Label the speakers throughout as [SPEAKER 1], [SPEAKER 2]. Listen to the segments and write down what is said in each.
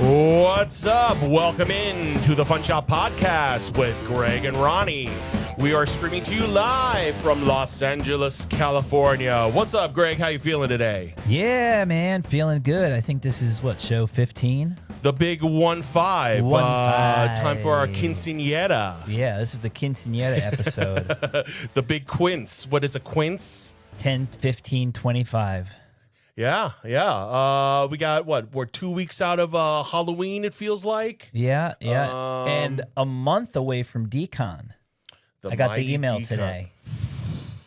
[SPEAKER 1] What's up? Welcome in to the Funshop podcast with Greg and Ronnie. We are streaming to you live from Los Angeles, California. What's up, Greg? How you feeling today?
[SPEAKER 2] Yeah, man, feeling good. I think this is what, show 15?
[SPEAKER 1] The big 1-5.
[SPEAKER 2] 1-5.
[SPEAKER 1] Time for our quinceañera.
[SPEAKER 2] Yeah, this is the quinceañera episode.
[SPEAKER 1] The big quince. What is a quince?
[SPEAKER 2] 10, 15, 25.
[SPEAKER 1] Yeah. We got, we're 2 weeks out of Halloween, it feels like.
[SPEAKER 2] Yeah. And a month away from Decon. I got the email today.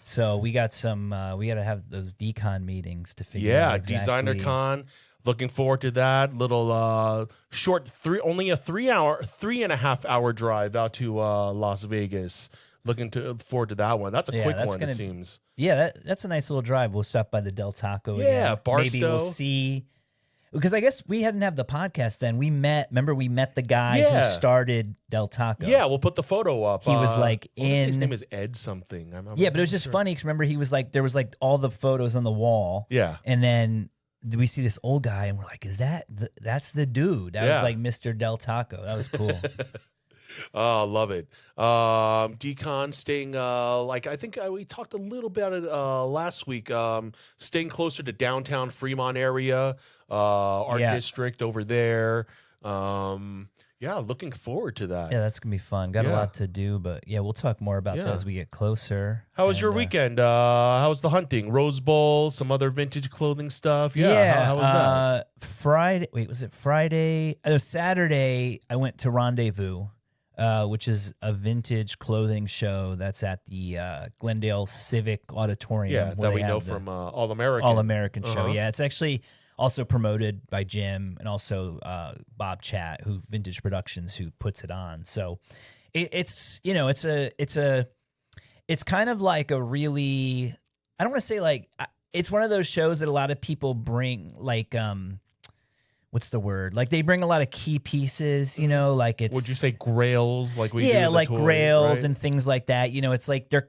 [SPEAKER 2] So we got some, we got to have those Decon meetings to figure out exactly.
[SPEAKER 1] Designer Con. Looking forward to that. Little short, only a 3.5 hour drive out to Las Vegas. Looking forward to that one. That's a quick one, it seems.
[SPEAKER 2] Yeah, that's a nice little drive. We'll stop by the Del Taco again.
[SPEAKER 1] Yeah, Barstow.
[SPEAKER 2] Maybe we'll see. Because I guess we hadn't had the podcast then. Remember we met the guy who started Del Taco.
[SPEAKER 1] Yeah, we'll put the photo up.
[SPEAKER 2] He was like
[SPEAKER 1] his name is Ed something.
[SPEAKER 2] But it was just funny because remember he was like, there was like all the photos on the wall.
[SPEAKER 1] Yeah.
[SPEAKER 2] And then we see this old guy and we're like, that's the dude. That was like Mr. Del Taco. That was cool.
[SPEAKER 1] Oh, love it. Decon staying, I think we talked a little bit about it last week, staying closer to downtown Fremont area, our district over there. Looking forward to that.
[SPEAKER 2] Yeah, that's going to be fun. Got a lot to do, but we'll talk more about that as we get closer.
[SPEAKER 1] How was your weekend? How was the hunting? Rose Bowl, some other vintage clothing stuff? How was that?
[SPEAKER 2] Friday. Wait, was it Friday? It was Saturday. I went to Rendezvous. Which is a vintage clothing show that's at the Glendale Civic Auditorium.
[SPEAKER 1] Yeah, that we know from All American.
[SPEAKER 2] All American show. Yeah, it's actually also promoted by Jim and also Bob Chat, who Vintage Productions, who puts it on. So it's kind of like a really, I don't want to say like, it's one of those shows that a lot of people bring like what's the word? Like they bring a lot of key pieces, like it's.
[SPEAKER 1] Would you say grails like we do?
[SPEAKER 2] Yeah, like
[SPEAKER 1] toy,
[SPEAKER 2] grails
[SPEAKER 1] right?
[SPEAKER 2] and things like that. It's like they're,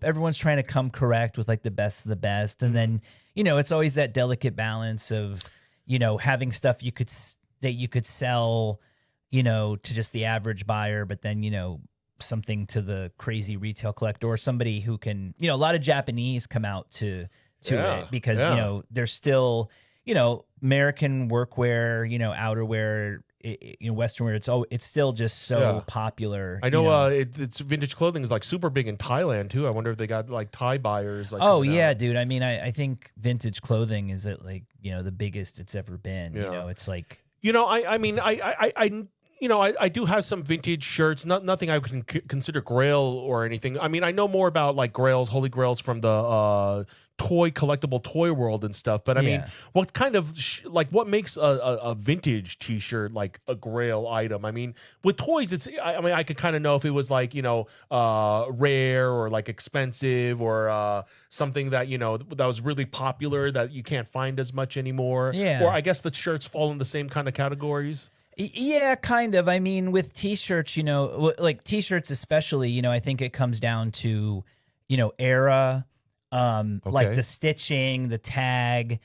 [SPEAKER 2] everyone's trying to come correct with like the best of the best. And then, it's always that delicate balance of, having stuff that you could sell, to just the average buyer, but then, something to the crazy retail collector or somebody who can, a lot of Japanese come out to it because, they're still, American workwear, outerwear, Western wear. It's still just so popular.
[SPEAKER 1] I know, it's vintage clothing is like super big in Thailand too. I wonder if they got like Thai buyers. Like,
[SPEAKER 2] dude. I mean, I think vintage clothing is like the biggest it's ever been. It's like
[SPEAKER 1] I do have some vintage shirts. Nothing I can consider grail or anything. I mean, I know more about like grails, holy grails from the collectible toy world and stuff. But I mean, what kind of what makes a vintage T-shirt like a grail item? I mean, with toys, I could kind of know if it was like rare or like expensive or something that that was really popular that you can't find as much anymore. Yeah. Or I guess the shirts fall in the same kind of categories.
[SPEAKER 2] Yeah, kind of. I mean, with T-shirts, like T-shirts especially, I think it comes down to, era, like the stitching, the tag,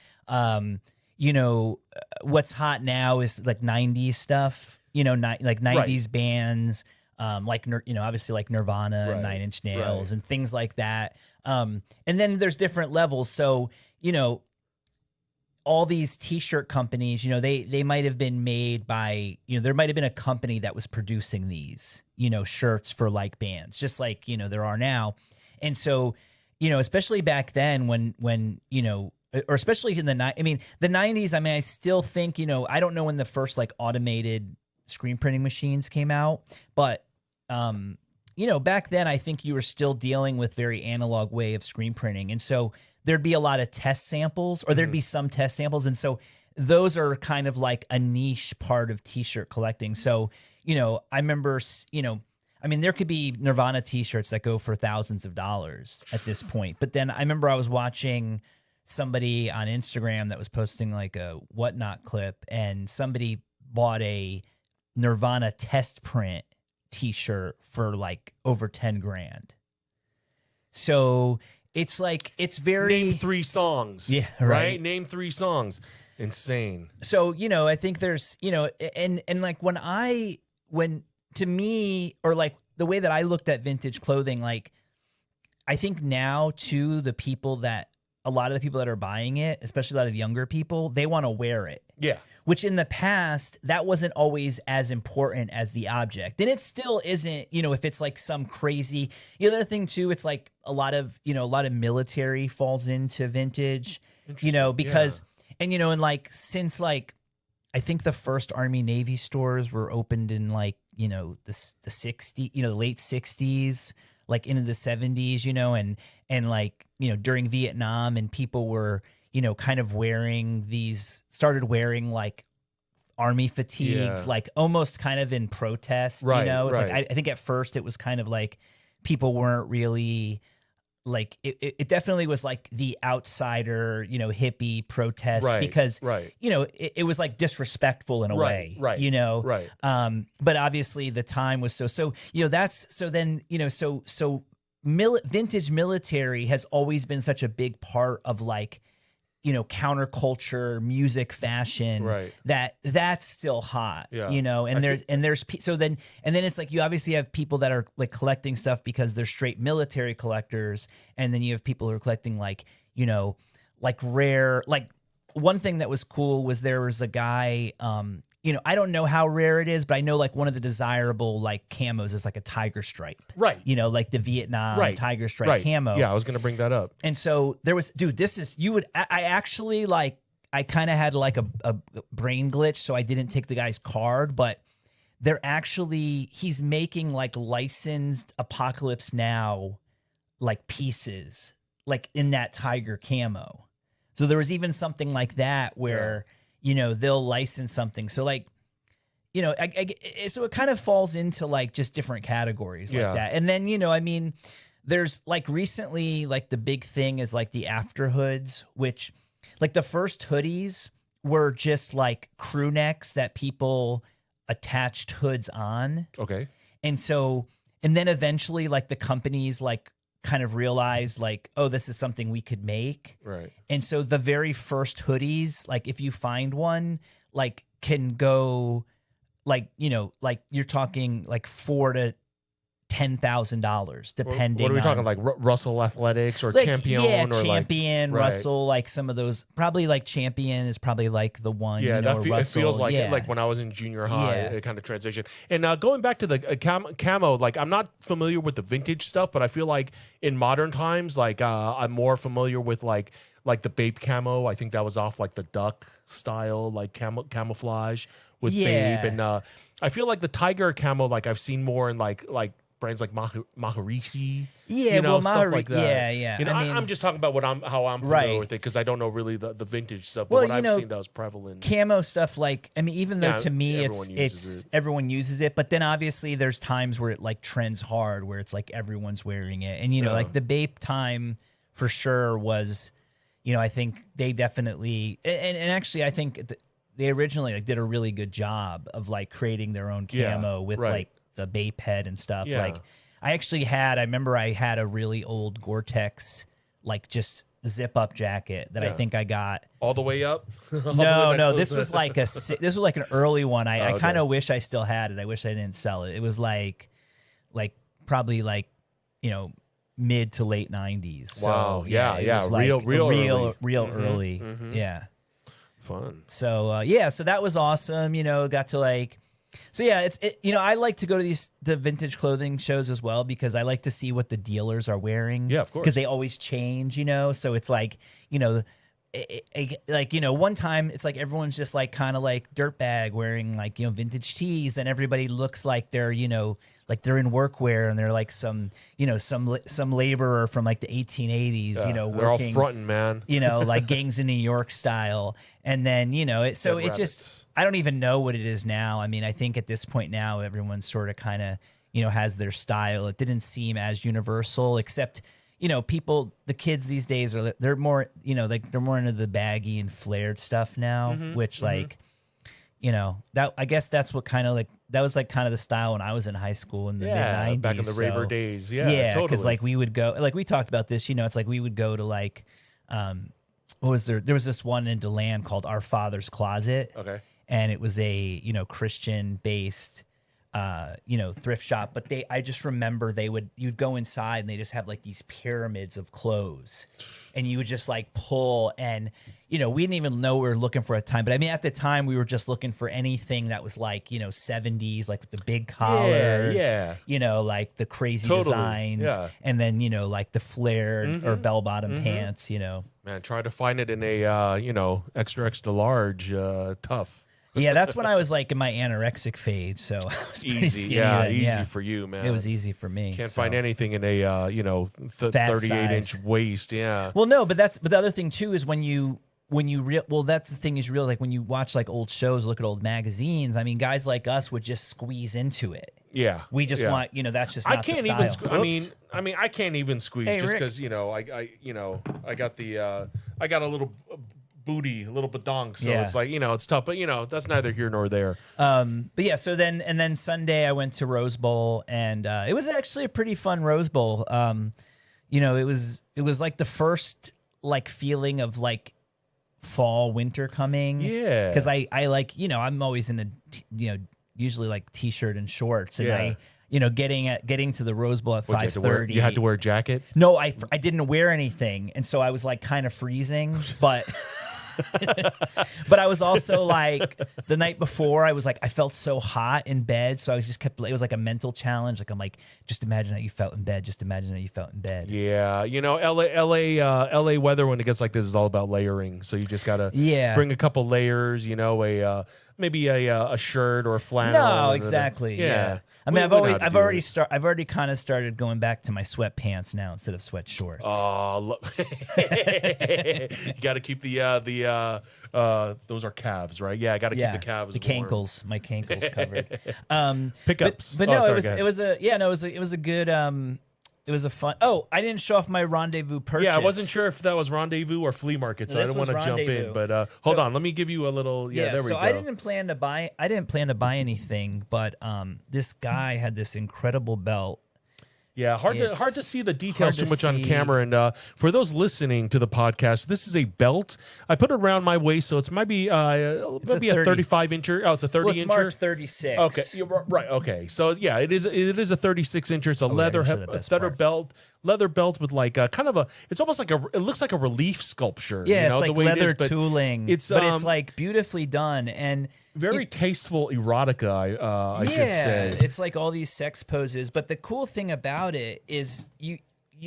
[SPEAKER 2] what's hot now is like 90s stuff, like 90s bands, like, obviously like Nirvana and 9 Inch Nails and things like that. And then there's different levels. So, all these T-shirt companies, they might have been made by, there might have been a company that was producing these, shirts for like bands, just like, there are now. And so, especially back then when or especially in the 90s, I still think, I don't know when the first like automated screen printing machines came out, but, back then I think you were still dealing with very analog way of screen printing. And so there'd be a lot of test samples or there'd be some test samples. And so those are kind of like a niche part of T-shirt collecting. So, I remember, there could be Nirvana T-shirts that go for thousands of dollars at this point. But then I remember I was watching somebody on Instagram that was posting like a Whatnot clip and somebody bought a Nirvana test print T-shirt for like over 10 grand. So it's like, it's very.
[SPEAKER 1] Name 3 songs.
[SPEAKER 2] Yeah,
[SPEAKER 1] right.
[SPEAKER 2] right.
[SPEAKER 1] Name 3 songs. Insane.
[SPEAKER 2] So, I think there's, and like when to me, or like the way that I looked at vintage clothing, like I think now too, a lot of the people that are buying it, especially a lot of younger people, they want to wear it.
[SPEAKER 1] Yeah.
[SPEAKER 2] Which in the past, that wasn't always as important as the object. And it still isn't, if it's like some crazy, the other thing too, it's like a lot of military falls into vintage, because, and like, since like, I think the first Army Navy stores were opened in like, the 60s, the late 60s, like into the 70s, and like, during Vietnam, and people were, kind of started wearing like army fatigues, like almost kind of in protest,
[SPEAKER 1] right,
[SPEAKER 2] It's
[SPEAKER 1] right.
[SPEAKER 2] like, I think at first it was kind of like people weren't really like, it definitely was like the outsider, hippie protest,
[SPEAKER 1] Right,
[SPEAKER 2] because,
[SPEAKER 1] right.
[SPEAKER 2] It was like disrespectful in a way,
[SPEAKER 1] right. Right.
[SPEAKER 2] But obviously the time was so, vintage military has always been such a big part of like, counterculture, music, fashion,
[SPEAKER 1] right.
[SPEAKER 2] that's still hot,
[SPEAKER 1] Yeah.
[SPEAKER 2] and then it's like, you obviously have people that are like collecting stuff because they're straight military collectors. And then you have people who are collecting like, like rare, like one thing that was cool was there was a guy, I don't know how rare it is, but I know like one of the desirable like camos is like a tiger stripe.
[SPEAKER 1] Right.
[SPEAKER 2] Like the Vietnam tiger stripe camo.
[SPEAKER 1] Yeah, I was going to bring that up.
[SPEAKER 2] And so there was, dude, I actually like, I kind of had like a brain glitch, so I didn't take the guy's card, but he's making like licensed Apocalypse Now like pieces like in that tiger camo. So there was even something like that where, they'll license something. So like, so it kind of falls into like just different categories like that. And then, there's like recently, like the big thing is like the after hoods, which like the first hoodies were just like crew necks that people attached hoods on.
[SPEAKER 1] Okay.
[SPEAKER 2] And then eventually like the companies like kind of realized like, oh, this is something we could make.
[SPEAKER 1] Right.
[SPEAKER 2] And so the very first hoodies, like if you find one, like can go like, like you're talking like $4,000 to $10,000 depending.
[SPEAKER 1] What are we talking,
[SPEAKER 2] on,
[SPEAKER 1] like Russell Athletics or
[SPEAKER 2] like,
[SPEAKER 1] Champion?
[SPEAKER 2] Yeah,
[SPEAKER 1] or
[SPEAKER 2] Champion,
[SPEAKER 1] like,
[SPEAKER 2] Russell, like some of those. Probably like Champion is probably like the one.
[SPEAKER 1] Yeah,
[SPEAKER 2] Russell,
[SPEAKER 1] it feels like it, like when I was in junior high, it kind of transitioned. And going back to the camo, like I'm not familiar with the vintage stuff, but I feel like in modern times, like I'm more familiar with like the Bape camo. I think that was off like the duck style, like camouflage with Bape, and I feel like the tiger camo, like I've seen more in like brands like Maharishi, stuff like that.
[SPEAKER 2] Yeah.
[SPEAKER 1] I'm just talking about how I'm familiar with it, because I don't know really the vintage stuff. But what I've seen that was prevalent,
[SPEAKER 2] camo stuff. Like even though to me everyone uses it, but then obviously there's times where it like trends hard, where it's like everyone's wearing it, and like the Bape time for sure was, I think they definitely and actually I think they originally like did a really good job of like creating their own camo with like the Bape head and stuff. Like I remember I had a really old Gore-Tex like just zip up jacket that I think I got
[SPEAKER 1] all the way up.
[SPEAKER 2] No, this was like an early one. I kind of wish I still had it. I wish I didn't sell it. It was like probably like mid to late 90s.
[SPEAKER 1] Wow.
[SPEAKER 2] So,
[SPEAKER 1] yeah.
[SPEAKER 2] Like real early.
[SPEAKER 1] Mm-hmm.
[SPEAKER 2] Yeah.
[SPEAKER 1] Fun.
[SPEAKER 2] So so that was awesome. Got to like. So yeah, I like to go to the vintage clothing shows as well, because I like to see what the dealers are wearing.
[SPEAKER 1] Yeah, of course.
[SPEAKER 2] Because they always change, so it's like, one time it's like everyone's just like kind of like dirtbag wearing like, vintage tees, and everybody looks like they're, like they're in workwear, and they're like some laborer from like the 1880s,
[SPEAKER 1] they're
[SPEAKER 2] working,
[SPEAKER 1] all fronting, man.
[SPEAKER 2] like Gangs in New York style. And then, I don't even know what it is now. I mean, I think at this point now, everyone's sort of kind of, has their style. It didn't seem as universal, except, the kids these days they're more, they're more into the baggy and flared stuff now, which like, that, I guess that's what kind of like that was like kind of the style when I was in high school in the mid 90s.
[SPEAKER 1] Back in the raver days. Yeah,
[SPEAKER 2] yeah,
[SPEAKER 1] totally.
[SPEAKER 2] because like we would go, like we talked about this, it's like we would go to like, what was there? There was this one in DeLand called Our Father's Closet.
[SPEAKER 1] Okay.
[SPEAKER 2] And it was a, Christian based, thrift shop. But I just remember you'd go inside and they just have like these pyramids of clothes and you would just like pull and, we didn't even know we were looking for at the time. But I mean, at the time we were just looking for anything that was like, 70s, like with the big collars, like the crazy designs and then, like the flared or bell bottom pants,
[SPEAKER 1] Man, try to find it in a, extra, extra large, tough.
[SPEAKER 2] Yeah, that's when I was like in my anorexic phase. So I was
[SPEAKER 1] easy, easy for you, man.
[SPEAKER 2] It was easy for me.
[SPEAKER 1] Can't find anything in a 38-inch waist. Yeah.
[SPEAKER 2] Well, no, but the other thing too is when you that's the thing is real. Like when you watch like old shows, look at old magazines. I mean, guys like us would just squeeze into it.
[SPEAKER 1] Yeah,
[SPEAKER 2] we just want that's just. Not
[SPEAKER 1] I can't
[SPEAKER 2] the
[SPEAKER 1] even.
[SPEAKER 2] style.
[SPEAKER 1] I mean, I can't even squeeze just because I got a little booty, a little badonk, so it's like it's tough. But that's neither here nor there.
[SPEAKER 2] But yeah, so then Sunday I went to Rose Bowl and it was actually a pretty fun Rose Bowl. It was like the first like feeling of like fall winter coming.
[SPEAKER 1] Yeah,
[SPEAKER 2] because I like I'm always in a usually like t-shirt and shorts and I getting to the Rose Bowl at 5:30.
[SPEAKER 1] You had to wear a jacket?
[SPEAKER 2] No, I didn't wear anything, and so I was like kind of freezing, but but I was also like the night before I was like I felt so hot in bed, so I was just it was like a mental challenge. Like I'm like, just imagine how you felt in bed. Just imagine how you felt in bed.
[SPEAKER 1] Yeah, LA weather when it gets like this is all about layering. So you just gotta bring a couple layers. Maybe a shirt or a flannel.
[SPEAKER 2] No, exactly. Yeah. I mean, I've already kind of started going back to my sweatpants now instead of sweat shorts.
[SPEAKER 1] Oh, you got to keep the those are calves, right? Yeah, I got to keep the calves.
[SPEAKER 2] The cankles, my cankles covered.
[SPEAKER 1] Pickups,
[SPEAKER 2] but no, it was a good. It was a fun. Oh, I didn't show off my Rendezvous purchase.
[SPEAKER 1] Yeah, I wasn't sure if that was Rendezvous or Flea Market, so I didn't want to jump in. But hold on, let me give you a little. Yeah, there we go.
[SPEAKER 2] I didn't plan to buy anything, but this guy had this incredible belt.
[SPEAKER 1] Yeah, hard to see the details too much on camera. And for those listening to the podcast, this is a belt. I put it around my waist, so it might be a 35-incher. Oh, it's a 30-incher.
[SPEAKER 2] Well, it's marked 36.
[SPEAKER 1] Okay, you're right. Okay, so yeah, it is a 36-incher. It's a leather belt with like kind of a. It's almost like it looks like a relief sculpture.
[SPEAKER 2] Yeah, it's like leather tooling. It's like beautifully done and.
[SPEAKER 1] Very tasteful erotica, I should say.
[SPEAKER 2] It's like all these sex poses. But the cool thing about it is you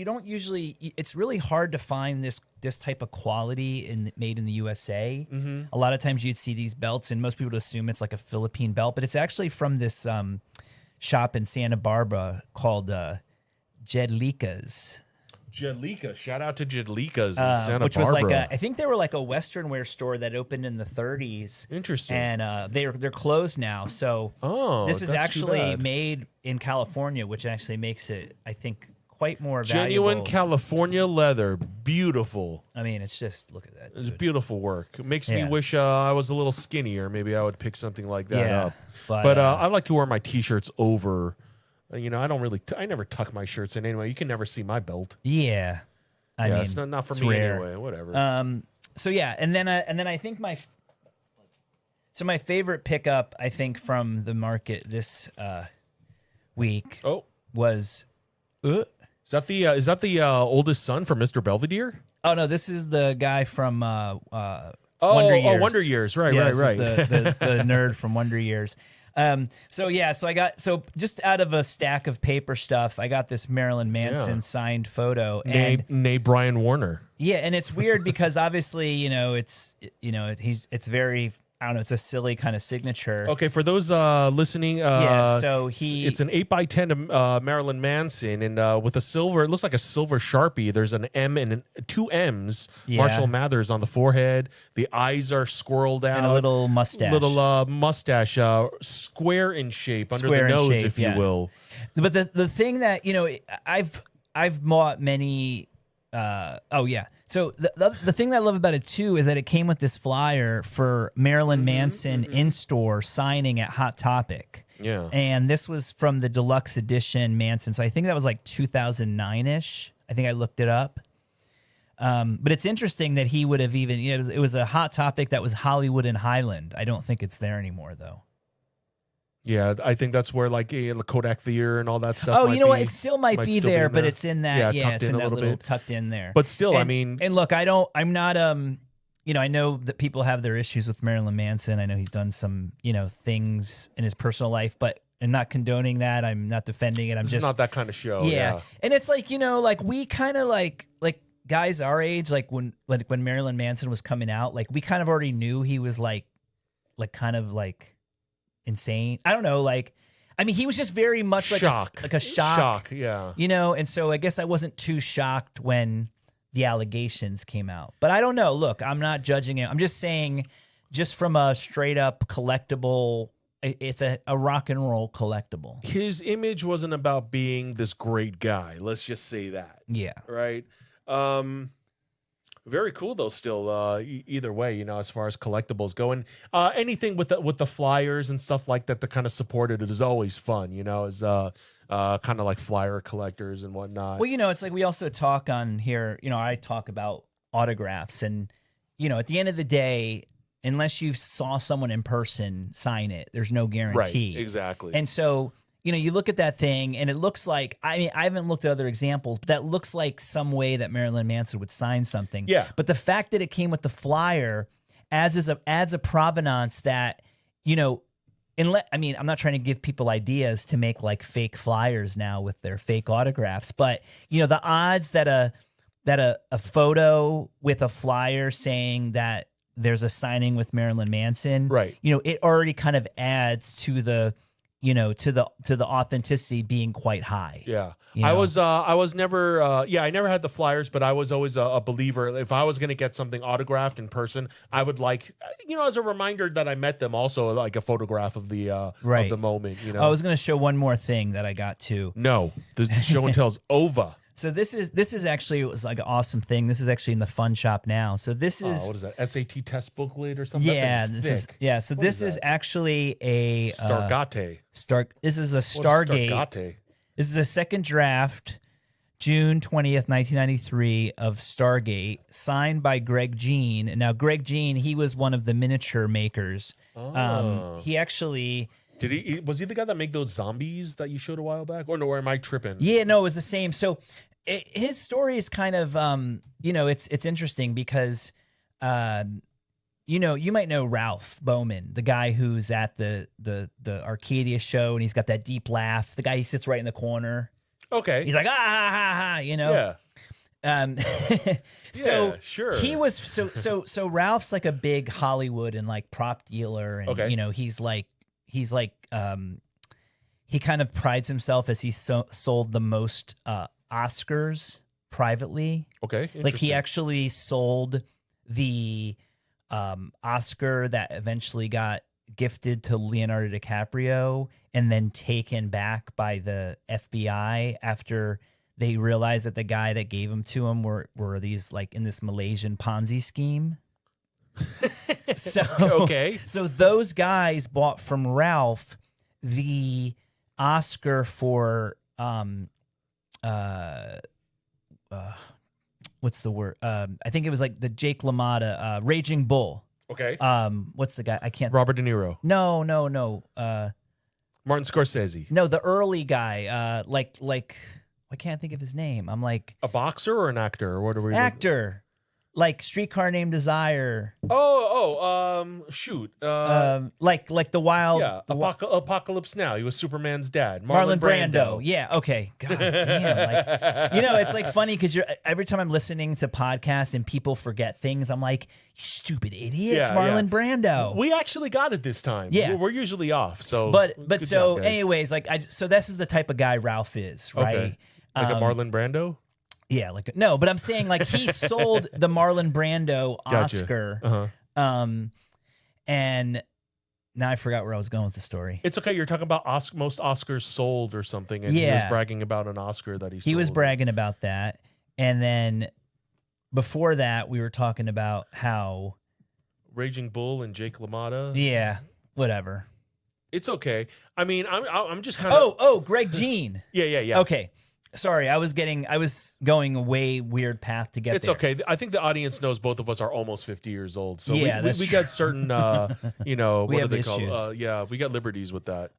[SPEAKER 2] don't usually. It's really hard to find this type of quality made in the USA. Mm-hmm. A lot of times you'd see these belts, and most people would assume it's like a Philippine belt, but it's actually from this shop in Santa Barbara called Jedlika's.
[SPEAKER 1] Jedlika, shout out to Jedlika's in Santa
[SPEAKER 2] which
[SPEAKER 1] Barbara.
[SPEAKER 2] Was like I think they were like a Western wear store that opened in the 30s.
[SPEAKER 1] Interesting.
[SPEAKER 2] And they're closed now. So this is actually made in California, which actually makes it, I think, quite more valuable.
[SPEAKER 1] Genuine California leather, beautiful.
[SPEAKER 2] I mean, it's just look at that.
[SPEAKER 1] It's beautiful work. It makes me wish I was a little skinnier. Maybe I would pick something like that up. But I like to wear my t-shirts over. I never tuck my shirts in anyway. You can never see my belt.
[SPEAKER 2] Yeah. I mean,
[SPEAKER 1] it's not for me
[SPEAKER 2] rare.
[SPEAKER 1] anyway. Whatever.
[SPEAKER 2] So yeah, and then I think my favorite pickup I think from the market this week was
[SPEAKER 1] is that the oldest son from Mr. Belvedere?
[SPEAKER 2] Oh no, this is the guy from
[SPEAKER 1] Wonder Years. Wonder Years, right.
[SPEAKER 2] The nerd from Wonder Years. So I got just out of a stack of paper stuff, I got this Marilyn Manson signed photo.
[SPEAKER 1] Nay Brian Warner.
[SPEAKER 2] Yeah, and it's weird because obviously, it's very, I don't know, it's a silly kind of signature.
[SPEAKER 1] Okay, for those listening, it's an 8x10 of Marilyn Manson, and with a silver, it looks like a silver Sharpie. There's an M and two M's. Yeah. Marshall Mathers on the forehead. The eyes are squirreled out,
[SPEAKER 2] and a little mustache,
[SPEAKER 1] square in shape under the nose, if you will.
[SPEAKER 2] But the thing that I've bought many. So the thing that I love about it too is that it came with this flyer for Marilyn Manson in store signing at Hot Topic.
[SPEAKER 1] Yeah.
[SPEAKER 2] And this was from the deluxe edition Manson. So I think that was like 2009-ish. I think I looked it up. But it's interesting that he would have even, it was a hot topic that was Hollywood and Highland. I don't think it's there anymore, though.
[SPEAKER 1] Yeah, I think that's where like the Kodak Theater and all that stuff.
[SPEAKER 2] Oh, you know what? It still might be there, but it's in that. Yeah, it's in that little tucked in there.
[SPEAKER 1] But still,
[SPEAKER 2] I
[SPEAKER 1] mean,
[SPEAKER 2] and look, I'm not. I know that people have their issues with Marilyn Manson. I know he's done some, things in his personal life, but I'm not condoning that. I'm not defending it. I'm just
[SPEAKER 1] not that kind of show.
[SPEAKER 2] Yeah, and it's like like we kind of like guys our age, like when Marilyn Manson was coming out, like we kind of already knew he was like kind of like insane. I don't know, he was just very much like a shock,
[SPEAKER 1] yeah.
[SPEAKER 2] And so I guess I wasn't too shocked when the allegations came out. But I don't know. Look, I'm not judging it. I'm just saying, just from a straight up collectible, it's a rock and roll collectible.
[SPEAKER 1] His image wasn't about being this great guy. Let's just say that.
[SPEAKER 2] Yeah.
[SPEAKER 1] Right. Very cool though. Still, either way, as far as collectibles go, and anything with the flyers and stuff like that kind of supported it is always fun. As kind of like flyer collectors and whatnot.
[SPEAKER 2] Well, it's like we also talk on here. I talk about autographs, and at the end of the day, unless you saw someone in person sign it, there's no guarantee.
[SPEAKER 1] Right. Exactly.
[SPEAKER 2] And so, you look at that thing and it looks like, I haven't looked at other examples, but that looks like some way that Marilyn Manson would sign something.
[SPEAKER 1] Yeah.
[SPEAKER 2] But the fact that it came with the flyer adds a provenance that, I'm not trying to give people ideas to make like fake flyers now with their fake autographs, but the odds that a photo with a flyer saying that there's a signing with Marilyn Manson,
[SPEAKER 1] right?
[SPEAKER 2] It already kind of adds to the to the authenticity being quite high.
[SPEAKER 1] Yeah. I was never, I never had the flyers, but I was always a believer. If I was going to get something autographed in person, I would like, as a reminder that I met them, also like a photograph of the, of the moment,
[SPEAKER 2] I was going to show one more thing that I got too.
[SPEAKER 1] No, the show and tell's over.
[SPEAKER 2] So this is actually, it was like an awesome thing. This is actually in the Funshop now. So this is
[SPEAKER 1] what is that? SAT test booklet or something?
[SPEAKER 2] Yeah, So this is actually a
[SPEAKER 1] Stargate.
[SPEAKER 2] This is a Stargate.
[SPEAKER 1] Stargate.
[SPEAKER 2] This is a second draft, June 20th, 1993 of Stargate, signed by Greg Jean. And now Greg Jean, he was one of the miniature makers. He actually.
[SPEAKER 1] Was he the guy that made those zombies that you showed a while back? Or no, or am I tripping?
[SPEAKER 2] Yeah, no, it was the same. So his story is kind of, it's interesting because, you might know Ralph Bowman, the guy who's at the Arcadia show, and he's got that deep laugh. The guy, he sits right in the corner.
[SPEAKER 1] Okay.
[SPEAKER 2] He's like, ah, ha, ha, ha,
[SPEAKER 1] Yeah.
[SPEAKER 2] So
[SPEAKER 1] yeah, sure.
[SPEAKER 2] He was so Ralph's like a big Hollywood and like prop dealer, and he's like he kind of prides himself as he sold the most Oscars privately.
[SPEAKER 1] Okay,
[SPEAKER 2] like he actually sold the Oscar that eventually got gifted to Leonardo DiCaprio and then taken back by the FBI after they realized that the guy that gave them to him were these like in this Malaysian Ponzi scheme. So those guys bought from Ralph the Oscar for what's the word? I think it was like the Jake LaMotta Raging Bull.
[SPEAKER 1] Okay.
[SPEAKER 2] What's the guy? I can't.
[SPEAKER 1] Robert De Niro.
[SPEAKER 2] No.
[SPEAKER 1] Martin Scorsese.
[SPEAKER 2] No, the early guy. Like I can't think of his name. I'm like
[SPEAKER 1] a boxer or an actor or what are we?
[SPEAKER 2] Actor. Like Streetcar Named Desire.
[SPEAKER 1] Shoot.
[SPEAKER 2] Like the wild.
[SPEAKER 1] Yeah, Apocalypse Now. He was Superman's dad.
[SPEAKER 2] Marlon Brando. Yeah. Okay. God damn. Like, it's like funny because every time I'm listening to podcasts and people forget things, I'm like, you stupid idiot. It's Marlon Brando.
[SPEAKER 1] We actually got it this time.
[SPEAKER 2] Yeah.
[SPEAKER 1] We're usually off. So,
[SPEAKER 2] but so job, anyways, like so this is the type of guy Ralph is, right?
[SPEAKER 1] Okay. Like a Marlon Brando.
[SPEAKER 2] Yeah, no, but I'm saying like he sold the Marlon Brando Oscar, and now I forgot where I was going with the story.
[SPEAKER 1] It's okay. You're talking about most Oscars sold or something, and he was bragging about an Oscar that he sold.
[SPEAKER 2] He was bragging about that, and then before that, we were talking about how
[SPEAKER 1] Raging Bull and Jake LaMotta.
[SPEAKER 2] Yeah, whatever.
[SPEAKER 1] It's okay. I mean, I'm just kind of.
[SPEAKER 2] Oh, Greg Jean.
[SPEAKER 1] Yeah.
[SPEAKER 2] Okay. Sorry, I was going a way weird path to get
[SPEAKER 1] It's
[SPEAKER 2] there.
[SPEAKER 1] okay. I think the audience knows both of us are almost 50 years old. So
[SPEAKER 2] Yeah,
[SPEAKER 1] we got certain, what are they
[SPEAKER 2] issues.
[SPEAKER 1] called? Yeah, we got liberties with that.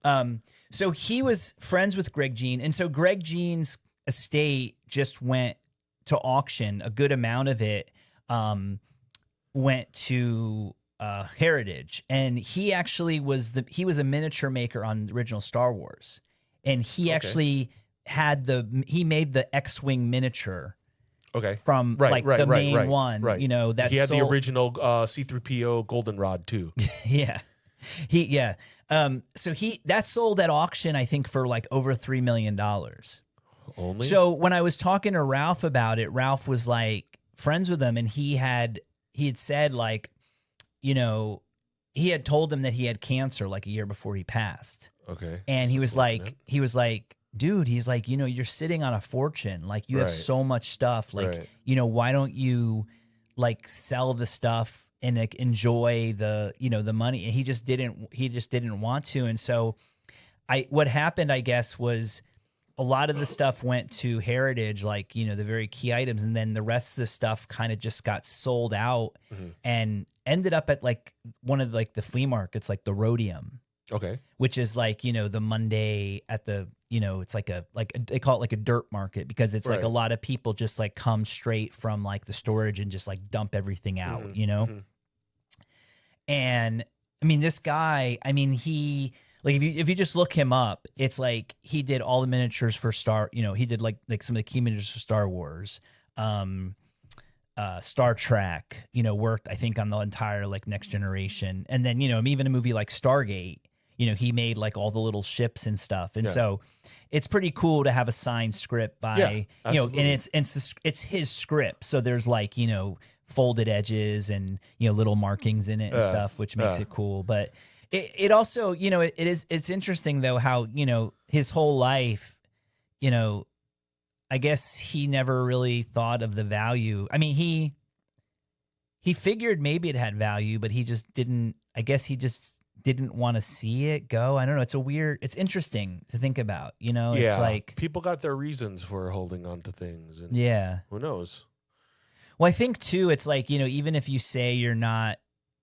[SPEAKER 2] So he was friends with Greg Jean, and so Greg Jean's estate just went to auction. A good amount of it went to Heritage, and he actually was a miniature maker on the original Star Wars, and he actually he made the X-wing miniature.
[SPEAKER 1] Okay.
[SPEAKER 2] From the main one,
[SPEAKER 1] right.
[SPEAKER 2] That
[SPEAKER 1] he had the original C-3PO goldenrod too.
[SPEAKER 2] Yeah. So that sold at auction, I think, for like over $3 million.
[SPEAKER 1] Only?
[SPEAKER 2] So when I was talking to Ralph about it, Ralph was like friends with him, and he had said, like, he had told him that he had cancer like a year before he passed.
[SPEAKER 1] Okay.
[SPEAKER 2] And he was like, dude, he's like, you're sitting on a fortune. Like, you have so much stuff. Like, why don't you like sell the stuff and like enjoy the, the money? And he just didn't want to. And so what happened, I guess, was a lot of the stuff went to Heritage, like, the very key items. And then the rest of the stuff kind of just got sold out and ended up at like one of like the flea markets, like the Rhodium.
[SPEAKER 1] Okay.
[SPEAKER 2] Which is like, the Monday at the, it's like they call it like a dirt market, because it's like a lot of people just like come straight from like the storage and just like dump everything out, And I mean, this guy, he, like, if you just look him up, it's like he did all the miniatures for he did like some of the key miniatures for Star Wars, Star Trek, worked, I think, on the entire like Next Generation. And then, even a movie like Stargate, he made like all the little ships and stuff. And so it's pretty cool to have a signed script by, and it's his script. So there's like, folded edges and, little markings in it and stuff, which makes it cool. But it also, it's interesting though, how, his whole life, I guess he never really thought of the value. I mean, he figured maybe it had value, but he just didn't, I guess he just didn't want to see it go. I don't know. It's interesting to think about, it's like
[SPEAKER 1] people got their reasons for holding on to things. And who knows?
[SPEAKER 2] Well, I think too, it's like, even if you say you're not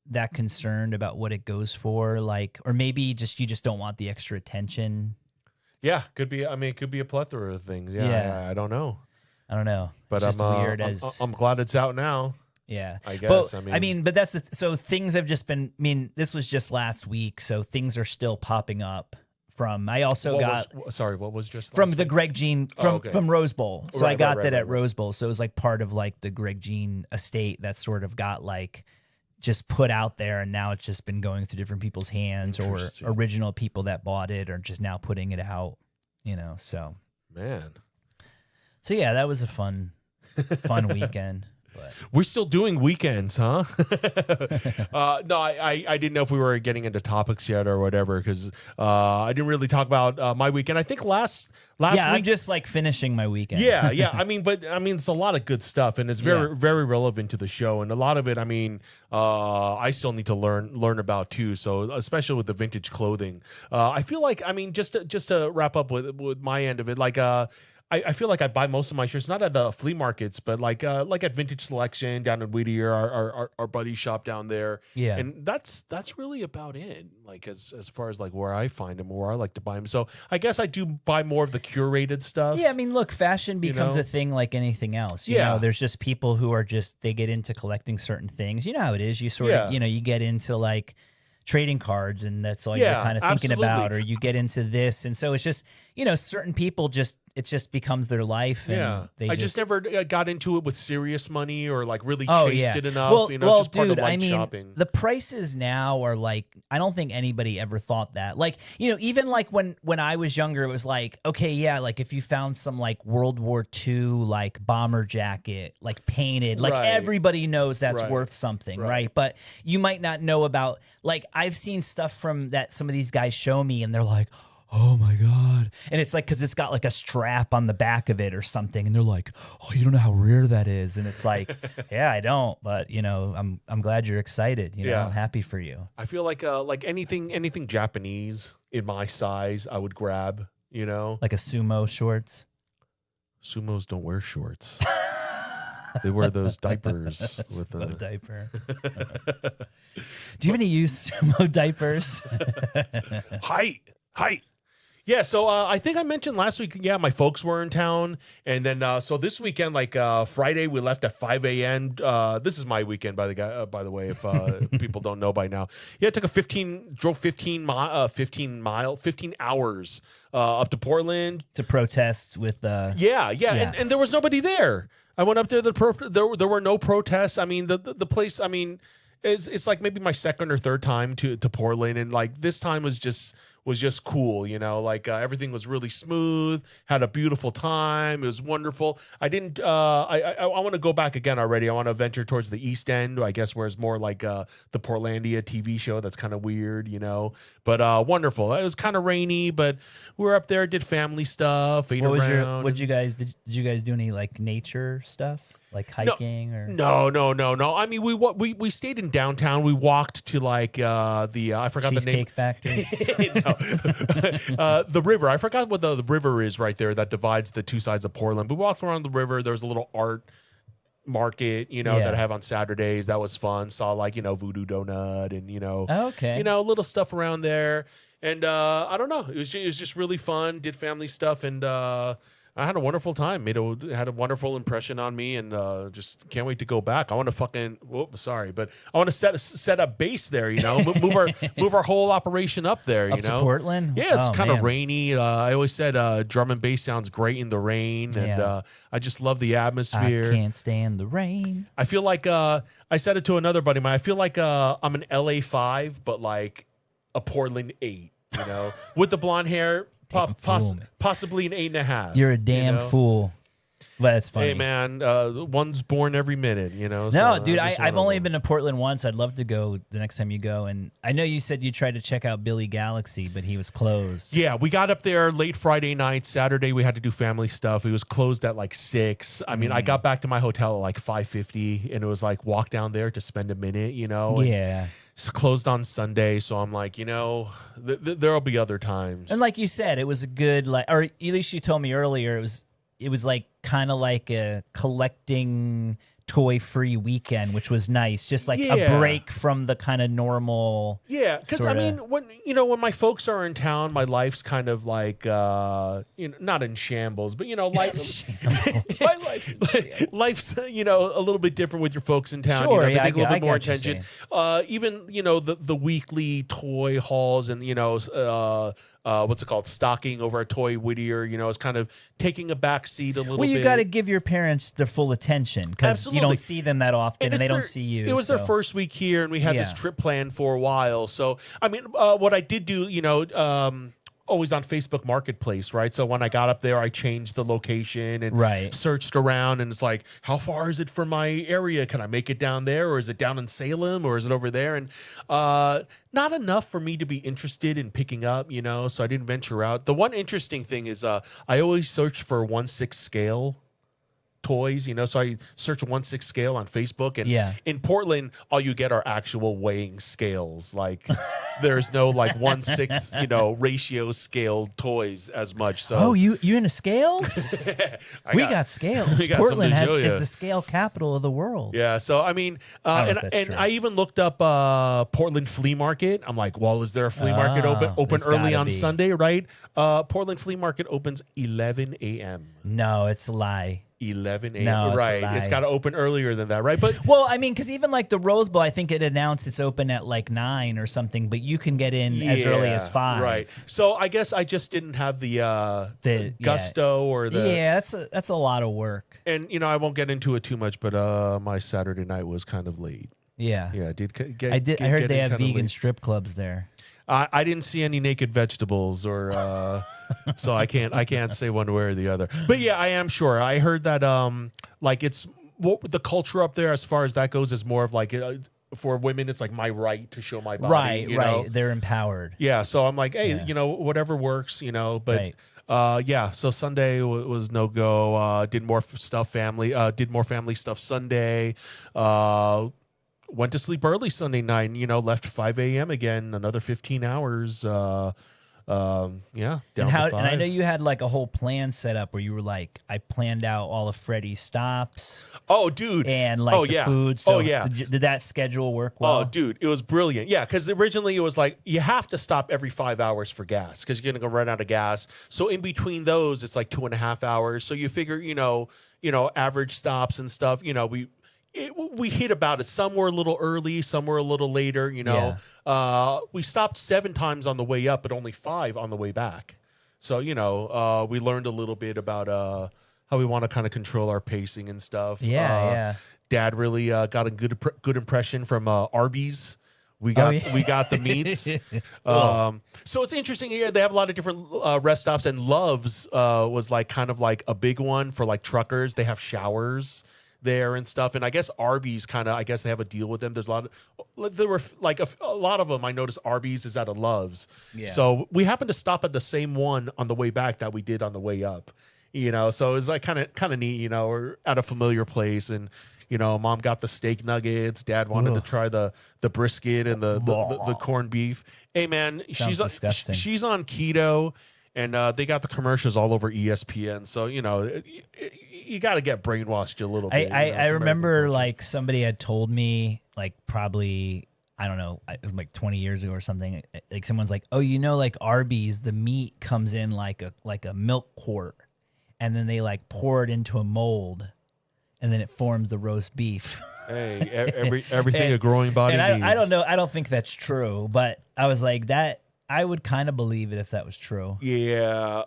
[SPEAKER 2] that concerned about what it goes for, like, or maybe you just don't want the extra attention.
[SPEAKER 1] Yeah, could be. I mean, it could be a plethora of things. Yeah. I don't know.
[SPEAKER 2] But it's weird.
[SPEAKER 1] I'm glad it's out now.
[SPEAKER 2] Yeah,
[SPEAKER 1] I guess.
[SPEAKER 2] But that's so things have just been. I mean, this was just last week, so things are still popping up. I also
[SPEAKER 1] what was just
[SPEAKER 2] from
[SPEAKER 1] last
[SPEAKER 2] the
[SPEAKER 1] week?
[SPEAKER 2] Greg Jean from Rose Bowl. So I got that at Rose Bowl. So it was like part of like the Greg Jean estate that sort of got like just put out there, and now it's just been going through different people's hands, or original people that bought it are just now putting it out. So
[SPEAKER 1] man.
[SPEAKER 2] So yeah, that was a fun weekend. But
[SPEAKER 1] we're still doing weekends, huh? No, I didn't know if we were getting into topics yet or whatever, because I didn't really talk about my weekend. I think last week.
[SPEAKER 2] I'm just like finishing my weekend.
[SPEAKER 1] Yeah. I mean, it's a lot of good stuff, and it's very relevant to the show, and a lot of it, I still need to learn about too. So especially with the vintage clothing, I feel like, just to wrap up with my end of it, like I feel like I buy most of my shirts not at the flea markets, but like at Vintage Selection down in Whittier, our buddy shop down there.
[SPEAKER 2] Yeah,
[SPEAKER 1] and that's really about it. Like as far as like where I find them or where I like to buy them. So I guess I do buy more of the curated stuff.
[SPEAKER 2] Yeah, look, fashion becomes a thing like anything else. You know, there's just people who are they get into collecting certain things. You know how it is. You sort of you get into like trading cards, and that's all you're kind of thinking about, or you get into this, and so it's just certain people it just becomes their life. And
[SPEAKER 1] I just never got into it with serious money or like really chased it enough.
[SPEAKER 2] Well,
[SPEAKER 1] it's just part
[SPEAKER 2] dude,
[SPEAKER 1] of like shopping.
[SPEAKER 2] The prices now are like, I don't think anybody ever thought that. Like, even like when I was younger, it was like, okay, yeah, like if you found some like World War II like bomber jacket, like painted, like everybody knows that's worth something, right? But you might not know about, like, I've seen stuff from that some of these guys show me, and they're like, oh my God. And it's like, because it's got like a strap on the back of it or something. And they're like, oh, you don't know how rare that is. And it's like, yeah, I don't. But, you know, I'm glad you're excited. You know, I'm happy for you.
[SPEAKER 1] I feel like anything Japanese in my size, I would grab, you know?
[SPEAKER 2] Like a sumo shorts.
[SPEAKER 1] Sumos don't wear shorts. They wear those diapers. With
[SPEAKER 2] sumo diaper. Do you have any used sumo diapers?
[SPEAKER 1] Height. Yeah, so I think I mentioned last week, my folks were in town. And then, so this weekend, like Friday, we left at 5 a.m. This is my weekend, by the way, if people don't know by now. Yeah, I took 15 hours up to Portland.
[SPEAKER 2] To protest with...
[SPEAKER 1] Yeah. And there was nobody there. I went up there, there were no protests. I mean, the place, I mean, it's like maybe my second or third time to Portland. And like this time was just cool, you know, like everything was really smooth, had a beautiful time. It was wonderful. I want to go back again already. I want to venture towards the East End, I guess, where it's more like the Portlandia TV show. That's kind of weird, you know, but wonderful. It was kind of rainy, but we were up there, did family stuff, ate around.
[SPEAKER 2] Did you guys do any like nature stuff? Like hiking
[SPEAKER 1] No. I mean, we stayed in downtown. We walked to like I forgot the name.
[SPEAKER 2] Cheesecake Factory.
[SPEAKER 1] The river. I forgot what the river is right there that divides the two sides of Portland. We walked around the river. There was a little art market, you know, that I have on Saturdays. That was fun. Saw like, you know, Voodoo Donut and, you know, you know, little stuff around there. And I don't know. It was just really fun. Did family stuff and I had a wonderful time. Had a wonderful impression on me, and just can't wait to go back. I want to but I want to set up base there. You know, move our whole operation up there. You know,
[SPEAKER 2] to Portland.
[SPEAKER 1] Yeah, it's kind of rainy. I always said drum and bass sounds great in the rain, and I just love the atmosphere.
[SPEAKER 2] I can't stand the rain.
[SPEAKER 1] I feel like I said it to another buddy of mine. I feel like I'm an LA 5, but like a Portland 8. You know, with the blonde hair. Possibly an 8.5.
[SPEAKER 2] You're a damn fool. But it's funny.
[SPEAKER 1] Hey, man, one's born every minute, you know?
[SPEAKER 2] No, so dude, I've only been to Portland once. I'd love to go the next time you go. And I know you said you tried to check out Billy Galaxy, but he was closed.
[SPEAKER 1] Yeah, we got up there late Friday night. Saturday, we had to do family stuff. It was closed at like 6. I mean, I got back to my hotel at like 5:50, and it was like walk down there to spend a minute, you know?
[SPEAKER 2] Yeah.
[SPEAKER 1] It's closed on Sunday, so I'm like, you know, there'll be other times.
[SPEAKER 2] And like you said, it was a good, like, or at least you told me earlier, it was like kind of like a collecting toy-free weekend, which was nice. Just like a break from the kind of normal.
[SPEAKER 1] Yeah, because I mean, when my folks are in town, my life's kind of like, you know, not in shambles, but you know, life's you know, a little bit different with your folks in town.
[SPEAKER 2] Sure,
[SPEAKER 1] you know, they take a little bit more attention. Even you know the weekly toy hauls and you know. What's it called? Stocking over at Toy Whittier, you know, is kind of taking a back seat a little bit.
[SPEAKER 2] Well, you got to give your parents their full attention because you don't see them that often and they don't see you.
[SPEAKER 1] It was their first week here and we had this trip planned for a while. So, I mean, what I did do, you know, always on Facebook Marketplace, right? So when I got up there, I changed the location and searched around and it's like, how far is it from my area? Can I make it down there? Or is it down in Salem? Or is it over there? And not enough for me to be interested in picking up, you know, so I didn't venture out. The one interesting thing is I always search for 1/6 scale toys, you know, so I search 1/6 scale on Facebook and in Portland all you get are actual weighing scales. Like there's no like 1/6 you know ratio scale toys as much. So
[SPEAKER 2] you into scales? we got scales. Portland is the scale capital of the world.
[SPEAKER 1] Yeah, so I mean I even looked up Portland Flea Market. I'm like, well, is there a flea market open early on Sunday, right? Portland Flea Market opens 11 a.m.
[SPEAKER 2] No, it's a lie.
[SPEAKER 1] 11 a.m.
[SPEAKER 2] No,
[SPEAKER 1] right. It's got to open earlier than that, right? But
[SPEAKER 2] well, I mean, because even like the Rose Bowl, I think it announced it's open at like 9 or something, but you can get in as early as 5.
[SPEAKER 1] Right. So I guess I just didn't have the gusto or the
[SPEAKER 2] that's a lot of work.
[SPEAKER 1] And you know, I won't get into it too much, but my Saturday night was kind of late.
[SPEAKER 2] Yeah.
[SPEAKER 1] Yeah,
[SPEAKER 2] I heard they have vegan strip clubs there.
[SPEAKER 1] I didn't see any naked vegetables or so I can't say one way or the other. But yeah, I am sure. I heard that like it's the culture up there as far as that goes is more of like for women, it's like my right to show my body.
[SPEAKER 2] Right. They're empowered.
[SPEAKER 1] Yeah. So I'm like, hey, whatever works, but so Sunday was no go. Did more family stuff Sunday. Went to sleep early Sunday night, and, left 5 a.m. again, another 15 hours. Down
[SPEAKER 2] and I know you had like a whole plan set up where you were like, I planned out all of Freddie's stops.
[SPEAKER 1] Oh, dude.
[SPEAKER 2] And like the food. So did that schedule work well?
[SPEAKER 1] Oh, dude, it was brilliant. Yeah, because originally it was like you have to stop every 5 hours for gas because you're gonna go run out of gas. So in between those, it's like 2.5 hours. So you figure, average stops and stuff. We hit about it. Some were a little early, some were a little later. We stopped 7 times on the way up, but only 5 on the way back. So we learned a little bit about how we want to kind of control our pacing and stuff. Dad really got a good impression from Arby's. We got the meats. So it's interesting here. They have a lot of different rest stops, and Love's was like kind of like a big one for like truckers. They have showers there and stuff, and I guess Arby's I guess they have a deal with them. There's a lot of them. I noticed Arby's is at a Love's, so we happened to stop at the same one on the way back that we did on the way up. So it was like kind of neat. We're at a familiar place, and Mom got the steak nuggets. Dad wanted to try the brisket and the corned beef. Hey man, she's on keto, and they got the commercials all over ESPN. So you got to get brainwashed a little bit.
[SPEAKER 2] I remember like somebody had told me like probably, I don't know, it was like 20 years ago or something. Like someone's like, oh, like Arby's, the meat comes in like a milk quart, and then they like pour it into a mold, and then it forms the roast beef.
[SPEAKER 1] Hey, everything a growing body needs.
[SPEAKER 2] I don't know. I don't think that's true, but I was like that. I would kind of believe it if that was true.
[SPEAKER 1] Yeah.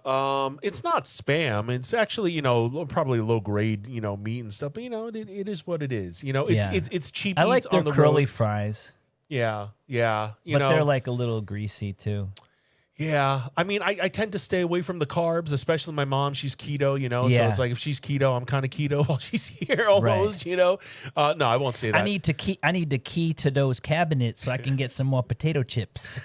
[SPEAKER 1] It's not spam. It's actually, probably low grade, meat and stuff. But it is what it is. It's cheap.
[SPEAKER 2] I like their curly fries.
[SPEAKER 1] Yeah.
[SPEAKER 2] But they're like a little greasy too.
[SPEAKER 1] Yeah, I mean, I tend to stay away from the carbs, especially my mom. She's keto, so it's like if she's keto, I'm kind of keto while she's here almost, No, I won't say that.
[SPEAKER 2] I need to key to those cabinets so I can get some more potato chips,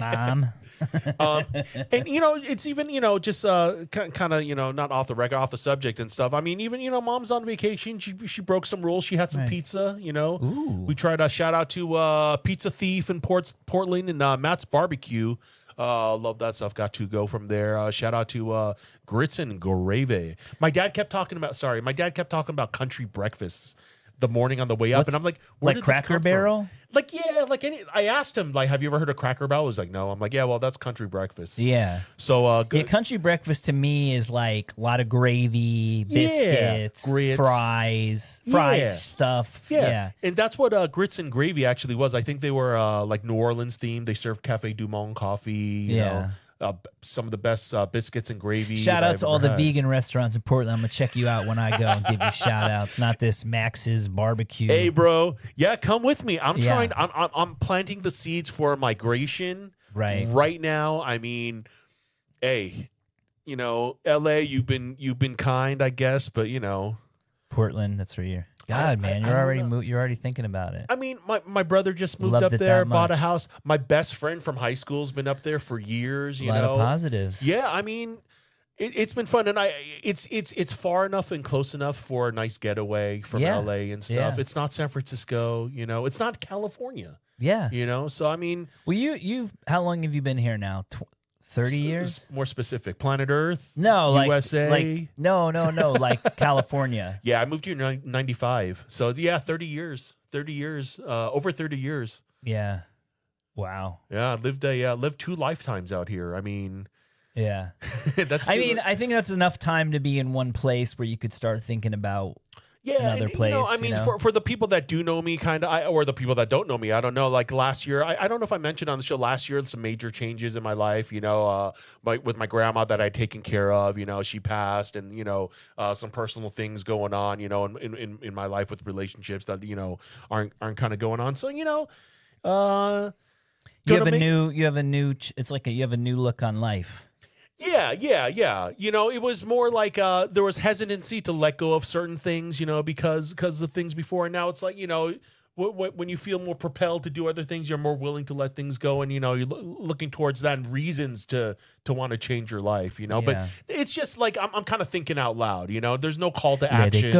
[SPEAKER 2] Mom.
[SPEAKER 1] And it's even just kind of not off the record, off the subject and stuff. I mean, even Mom's on vacation. She broke some rules. She had some pizza.
[SPEAKER 2] Ooh.
[SPEAKER 1] We tried a shout out to Pizza Thief in Portland and Matt's Barbecue. Love that stuff. Got to go from there. Shout out to Grits and Gravy. My dad kept talking about country breakfasts the morning on the way up, and I'm like, where did
[SPEAKER 2] Cracker Barrel?
[SPEAKER 1] From? I asked him, like, have you ever heard of Cracker Barrel? He was like, no. I'm like, yeah, well, that's country breakfast.
[SPEAKER 2] Yeah.
[SPEAKER 1] So,
[SPEAKER 2] country breakfast to me is like a lot of gravy, biscuits, fries, fried stuff. Yeah.
[SPEAKER 1] And that's what Grits and Gravy actually was. I think they were like New Orleans themed. They served Cafe Du Monde coffee, you know. Some of the best biscuits and gravy.
[SPEAKER 2] Shout out to all the vegan restaurants in Portland. I'm gonna check you out when I go and give you shout outs. Not this Max's barbecue.
[SPEAKER 1] Hey, bro. Yeah, come with me. I'm planting the seeds for migration right now. I mean, hey, LA, you've been kind, I guess, but
[SPEAKER 2] Portland, that's where you're. God, man, you're already thinking about it.
[SPEAKER 1] I mean, my brother just moved up there, bought a house. My best friend from high school's been up there for years. A lot
[SPEAKER 2] of positives.
[SPEAKER 1] Yeah, I mean, it's been fun, and it's far enough and close enough for a nice getaway from LA and stuff. Yeah. It's not San Francisco, it's not California.
[SPEAKER 2] Yeah,
[SPEAKER 1] So I mean,
[SPEAKER 2] well, you how long have you been here now? 30 years?
[SPEAKER 1] More specific. Planet Earth?
[SPEAKER 2] No,
[SPEAKER 1] USA?
[SPEAKER 2] No, like California.
[SPEAKER 1] Yeah, I moved here in 95. So, yeah, 30 years. 30 years. Over 30 years.
[SPEAKER 2] Yeah. Wow.
[SPEAKER 1] Yeah, I lived 2 lifetimes out here. I mean...
[SPEAKER 2] Yeah. I think that's enough time to be in one place where you could start thinking about... another place.
[SPEAKER 1] For the people that do know me, or the people that don't know me, I don't know. Like last year, I don't know if I mentioned on the show last year, some major changes in my life. With my grandma that I'd taken care of. She passed, and some personal things going on. In my life with relationships that aren't kind of going on. So you have a new. It's like you have a new look on life. Yeah. It was more like there was hesitancy to let go of certain things, because of things before. And now it's like, when you feel more propelled to do other things, you're more willing to let things go, and you're looking towards that and reasons to want to change your life. But it's just like I'm kind of thinking out loud. There's no call to action.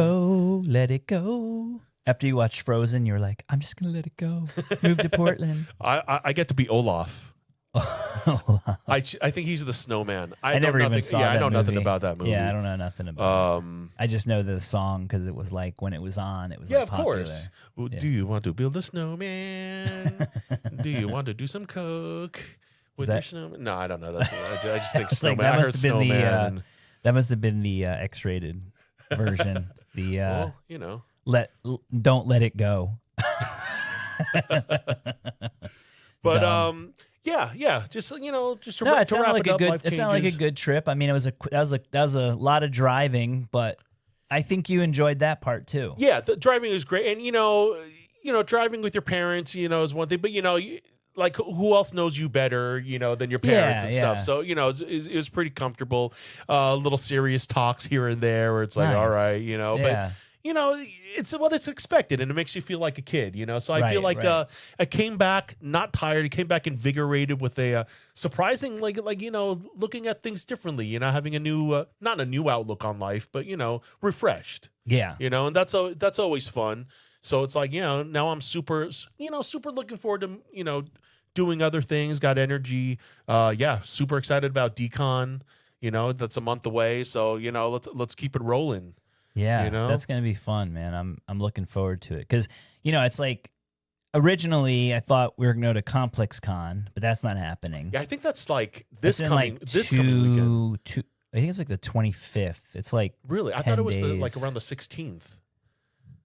[SPEAKER 2] Let it go. After you watched Frozen, you were like, I'm just gonna let it go. Move to Portland.
[SPEAKER 1] I get to be Olaf. I think he's the snowman.
[SPEAKER 2] I never even saw that
[SPEAKER 1] I know
[SPEAKER 2] movie.
[SPEAKER 1] nothing about that movie.
[SPEAKER 2] Yeah, I don't know nothing about it. I just know the song because it was like when it was on, it was like,
[SPEAKER 1] of course. Well, do you want to build a snowman? Do you want to do some coke with your snowman? No, I don't know. I just think snowman.
[SPEAKER 2] Like,
[SPEAKER 1] I heard snowman.
[SPEAKER 2] That must have been the X-rated version.
[SPEAKER 1] The
[SPEAKER 2] don't let it go.
[SPEAKER 1] But just to wrap it up.
[SPEAKER 2] It sounded like a good trip. I mean, that was a lot of driving, but I think you enjoyed that part too.
[SPEAKER 1] Yeah, the driving was great, and driving with your parents, is one thing, but like who else knows you better, than your parents and stuff. So it was pretty comfortable. Little serious talks here and there, where it's like, all right, but. It's what it's expected, and it makes you feel like a kid, So I feel like I came back not tired. I came back invigorated with a surprising, looking at things differently. Having a new, not a new outlook on life, but refreshed.
[SPEAKER 2] Yeah.
[SPEAKER 1] And that's always fun. So it's like now I'm super looking forward to doing other things. Got energy. Super excited about Decon. That's a month away. So let's keep it rolling.
[SPEAKER 2] Yeah, that's gonna be fun, man. I'm looking forward to it because it's like originally I thought we were gonna go to Complex Con, but that's not happening.
[SPEAKER 1] Yeah, I think that's like this coming weekend.
[SPEAKER 2] I think it's like the 25th. It's like
[SPEAKER 1] really. I thought it was around the 16th.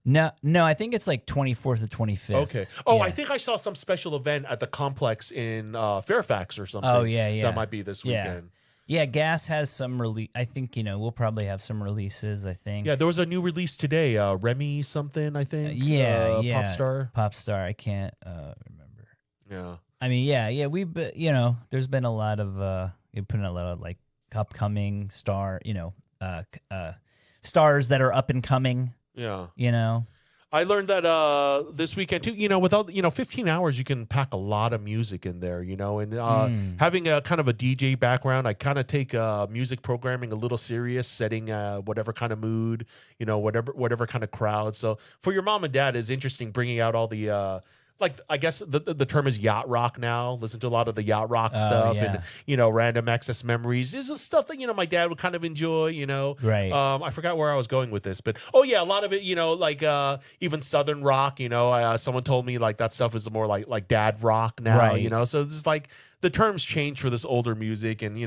[SPEAKER 2] No, I think it's like 24th to 25th.
[SPEAKER 1] Okay. Oh, yeah. I think I saw some special event at the complex in Fairfax or something.
[SPEAKER 2] Oh yeah.
[SPEAKER 1] That might be this weekend.
[SPEAKER 2] Yeah, Gas has some release. I think we'll probably have some releases. I think.
[SPEAKER 1] Yeah, there was a new release today. Remy something. I think. Pop star.
[SPEAKER 2] I can't remember.
[SPEAKER 1] Yeah.
[SPEAKER 2] I mean, we've been, there's been a lot of putting a lot of like upcoming stars that are up and coming.
[SPEAKER 1] Yeah. I learned that this weekend too. Without 15 hours, you can pack a lot of music in there. And having a kind of a DJ background, I kind of take music programming a little serious, setting whatever kind of mood, whatever kind of crowd. So for your mom and dad, is interesting bringing out all the. I guess the term is yacht rock now. Listen to a lot of the yacht rock stuff and, random access memories. This is stuff that, my dad would kind of enjoy,
[SPEAKER 2] Right.
[SPEAKER 1] I forgot where I was going with this, but, a lot of it, even Southern rock, someone told me like that stuff is more like dad rock now,
[SPEAKER 2] right.
[SPEAKER 1] So this is like the terms change for this older music and,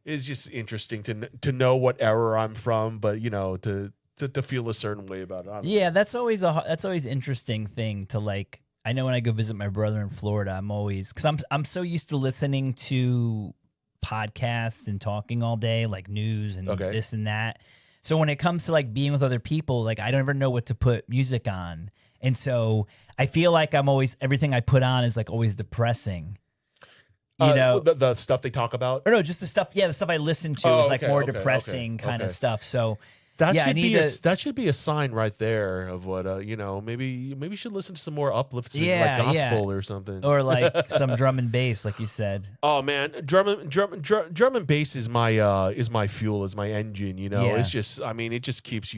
[SPEAKER 1] it's just interesting to know what era I'm from, but, to feel a certain way about it.
[SPEAKER 2] Yeah, that's always interesting thing to like. I know when I go visit my brother in Florida, I'm always because I'm so used to listening to podcasts and talking all day, like news and this and that. So when it comes to like being with other people, like I don't ever know what to put music on, and so I feel like I'm always everything I put on is like always depressing.
[SPEAKER 1] The stuff they talk about,
[SPEAKER 2] or no, just the stuff. Yeah, the stuff I listen to is like more depressing kind of stuff. So.
[SPEAKER 1] That should be a sign right there of what maybe you should listen to some more uplifting like gospel or something,
[SPEAKER 2] or like some drum and bass, like you said.
[SPEAKER 1] Oh man, drum and bass is my fuel, is my engine. It's just it just keeps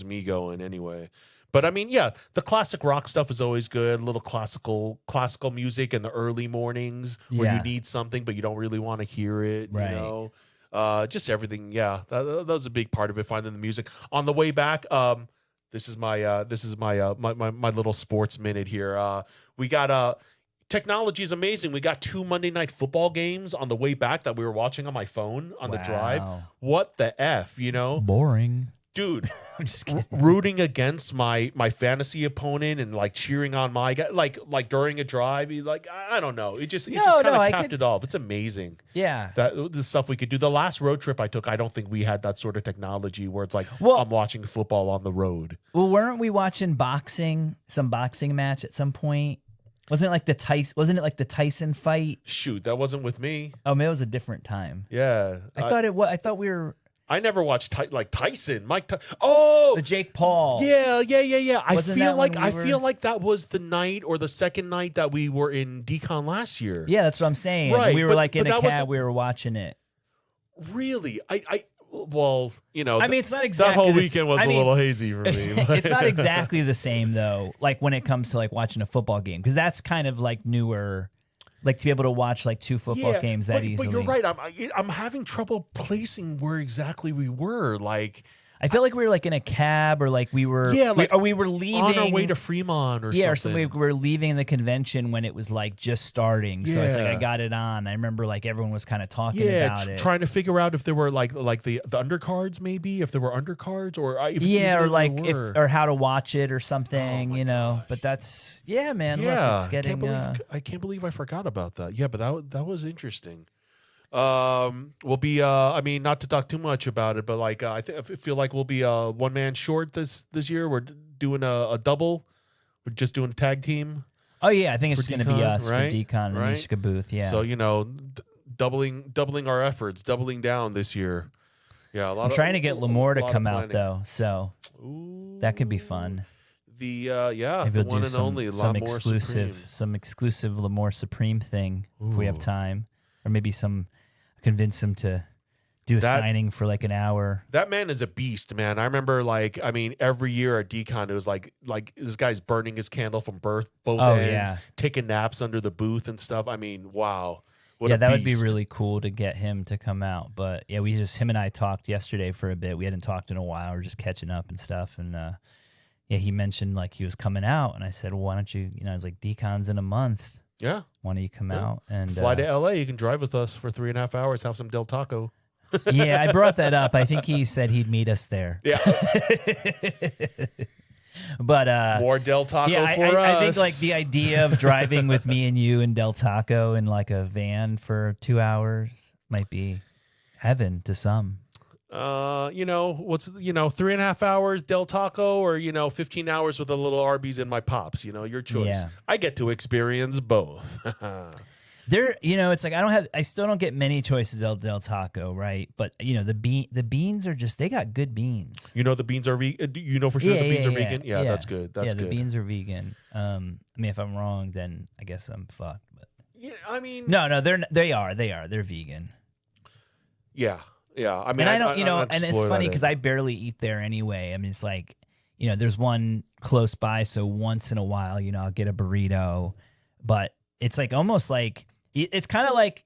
[SPEAKER 1] me going anyway. But the classic rock stuff is always good. A little classical music in the early mornings where you need something but you don't really want to hear it.
[SPEAKER 2] Right.
[SPEAKER 1] Just everything. Yeah, that was a big part of it. Finding the music on the way back. This is my little sports minute here. We got technology is amazing. We got 2 Monday Night Football games on the way back that we were watching on my phone on the drive. What the F,
[SPEAKER 2] Boring.
[SPEAKER 1] Dude,
[SPEAKER 2] I'm just kidding.
[SPEAKER 1] Rooting against my fantasy opponent and like cheering on my guy, like during a drive, I don't know. It just kind of capped it off. It's amazing.
[SPEAKER 2] Yeah,
[SPEAKER 1] that the stuff we could do. The last road trip I took, I don't think we had that sort of technology where it's like I'm watching football on the road.
[SPEAKER 2] Well, weren't we watching some boxing match at some point? Wasn't it like the Tyson fight?
[SPEAKER 1] Shoot, that wasn't with me.
[SPEAKER 2] Oh, maybe it was a different time.
[SPEAKER 1] Yeah,
[SPEAKER 2] I thought we were.
[SPEAKER 1] I never watched like Tyson, Oh,
[SPEAKER 2] the Jake Paul.
[SPEAKER 1] Yeah.
[SPEAKER 2] Wasn't
[SPEAKER 1] I feel like that was the night or the second night that we were in Decon last year.
[SPEAKER 2] Yeah, that's what I'm saying.
[SPEAKER 1] Right,
[SPEAKER 2] We were like in a cab. We were watching it.
[SPEAKER 1] Really, well, you know,
[SPEAKER 2] I mean, it's not exactly
[SPEAKER 1] that whole weekend was a little hazy for me.
[SPEAKER 2] It's not exactly the same though. Like when it comes to like watching a football game, because that's kind of like newer. Like to be able to watch like 2 football games that easily.
[SPEAKER 1] But you're right. I'm having trouble placing where exactly we were. Like,
[SPEAKER 2] I feel like we were like in a cab, or like we were, we were leaving
[SPEAKER 1] on our way to Fremont, or something.
[SPEAKER 2] Or something. We were leaving the convention when it was like just starting. So it's like I got it on. I remember like everyone was kind of talking about it,
[SPEAKER 1] trying to figure out if there were like the undercards, maybe if there were undercards, or
[SPEAKER 2] or how to watch it or something, you know. Gosh. But that's man. Look, it's getting.
[SPEAKER 1] I can't believe I forgot about that. Yeah, but that was interesting. We'll be I mean, not to talk too much about it, but like I feel like we'll be one man short this year. We're doing a double. We're just doing a tag team.
[SPEAKER 2] Oh yeah, I think it's going to be us, right? For Decon and Mishka Booth. Yeah.
[SPEAKER 1] So doubling our efforts, doubling down this year. Yeah,
[SPEAKER 2] I'm trying to get Lamore to come out though, so that could be fun.
[SPEAKER 1] The the one and only
[SPEAKER 2] some exclusive Lamore Supreme thing if we have time, or maybe convince him to do a signing for like an hour.
[SPEAKER 1] That man is a beast, man. I remember every year at Decon, it was like this guy's burning his candle from both ends, taking naps under the booth and stuff. I mean, wow.
[SPEAKER 2] That would be really cool to get him to come out. But yeah, him and I talked yesterday for a bit. We hadn't talked in a while. We're just catching up and stuff. And he mentioned like he was coming out, and I said, well, why don't you? I was like, Decon's in a month.
[SPEAKER 1] Yeah.
[SPEAKER 2] Why don't you come out and
[SPEAKER 1] fly to LA? You can drive with us for 3.5 hours, have some Del Taco.
[SPEAKER 2] Yeah, I brought that up. I think he said he'd meet us there.
[SPEAKER 1] Yeah.
[SPEAKER 2] But
[SPEAKER 1] more Del Taco for us.
[SPEAKER 2] I think like the idea of driving with me and you and Del Taco in like a van for 2 hours might be heaven to some.
[SPEAKER 1] 3.5 hours Del Taco, or 15 hours with a little Arby's and my pops, your choice. Yeah. I get to experience both.
[SPEAKER 2] It's like I still don't get many choices of Del Taco, right? But the beans are just, they got good beans.
[SPEAKER 1] The beans are vegan. For sure the beans are vegan. Yeah, that's good. That's good.
[SPEAKER 2] The beans are vegan. I mean, if I'm wrong, then I guess I'm fucked. But no, they're vegan.
[SPEAKER 1] Yeah. Yeah, I mean,
[SPEAKER 2] and I don't, and it's funny because I barely eat there anyway. I mean, it's like, there's one close by, so once in a while, I'll get a burrito, but it's like almost like it's kind of like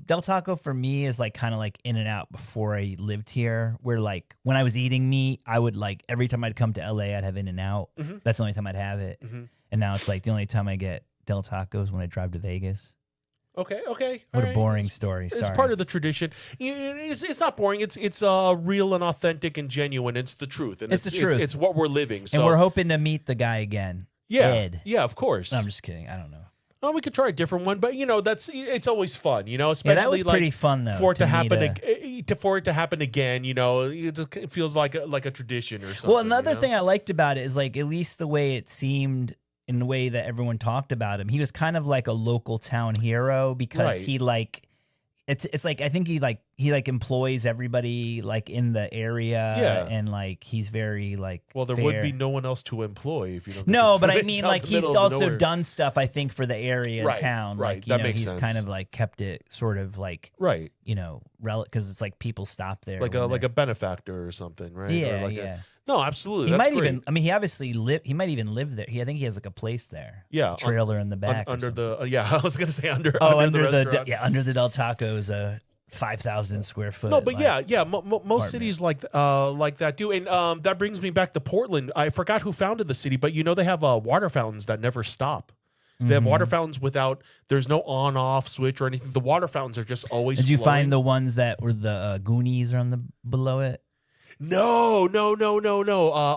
[SPEAKER 2] Del Taco for me is like kind of like In and Out before I lived here, where like when I was eating meat, I would like every time I'd come to LA, I'd have In and Out. Mm-hmm. That's the only time I'd have it, and now it's like the only time I get Del Tacos when I drive to Vegas.
[SPEAKER 1] Okay.
[SPEAKER 2] What a boring story. Sorry.
[SPEAKER 1] It's part of the tradition. It's not boring. It's real and authentic and genuine. It's the truth. And
[SPEAKER 2] it's the truth.
[SPEAKER 1] It's what we're living. So.
[SPEAKER 2] And we're hoping to meet the guy again.
[SPEAKER 1] Yeah.
[SPEAKER 2] Ed.
[SPEAKER 1] Yeah, of course.
[SPEAKER 2] No, I'm just kidding. I don't know.
[SPEAKER 1] Well, we could try a different one, but it's always fun, especially
[SPEAKER 2] that was pretty fun though.
[SPEAKER 1] For it to happen again, it feels like a tradition or something.
[SPEAKER 2] Well, another thing I liked about it is like at least the way it seemed. In the way that everyone talked about him, he was kind of like a local town hero because he like, it's like I think he employs everybody like in the area, and like he's very like.
[SPEAKER 1] Well, there would be no one else to employ if you don't.
[SPEAKER 2] No, but I mean, like he's also done stuff I think for the area town.
[SPEAKER 1] Right,
[SPEAKER 2] like
[SPEAKER 1] that makes sense.
[SPEAKER 2] He's kind of like kept it sort of like because it's like people stop there
[SPEAKER 1] like a benefactor or something, right?
[SPEAKER 2] Yeah,
[SPEAKER 1] No, absolutely.
[SPEAKER 2] He might even. I mean, he obviously live. He might even live there. I think he has like a place there.
[SPEAKER 1] Yeah,
[SPEAKER 2] trailer in the back.
[SPEAKER 1] Under the. I was gonna say under.
[SPEAKER 2] Under
[SPEAKER 1] the restaurant.
[SPEAKER 2] under the Del Taco is a 5,000 square foot.
[SPEAKER 1] No, but most cities like that do, and that brings me back to Portland. I forgot who founded the city, but they have water fountains that never stop. They have water fountains there's no on-off switch or anything. The water fountains are just always.
[SPEAKER 2] Did you find the ones that were the Goonies on the below it?
[SPEAKER 1] No.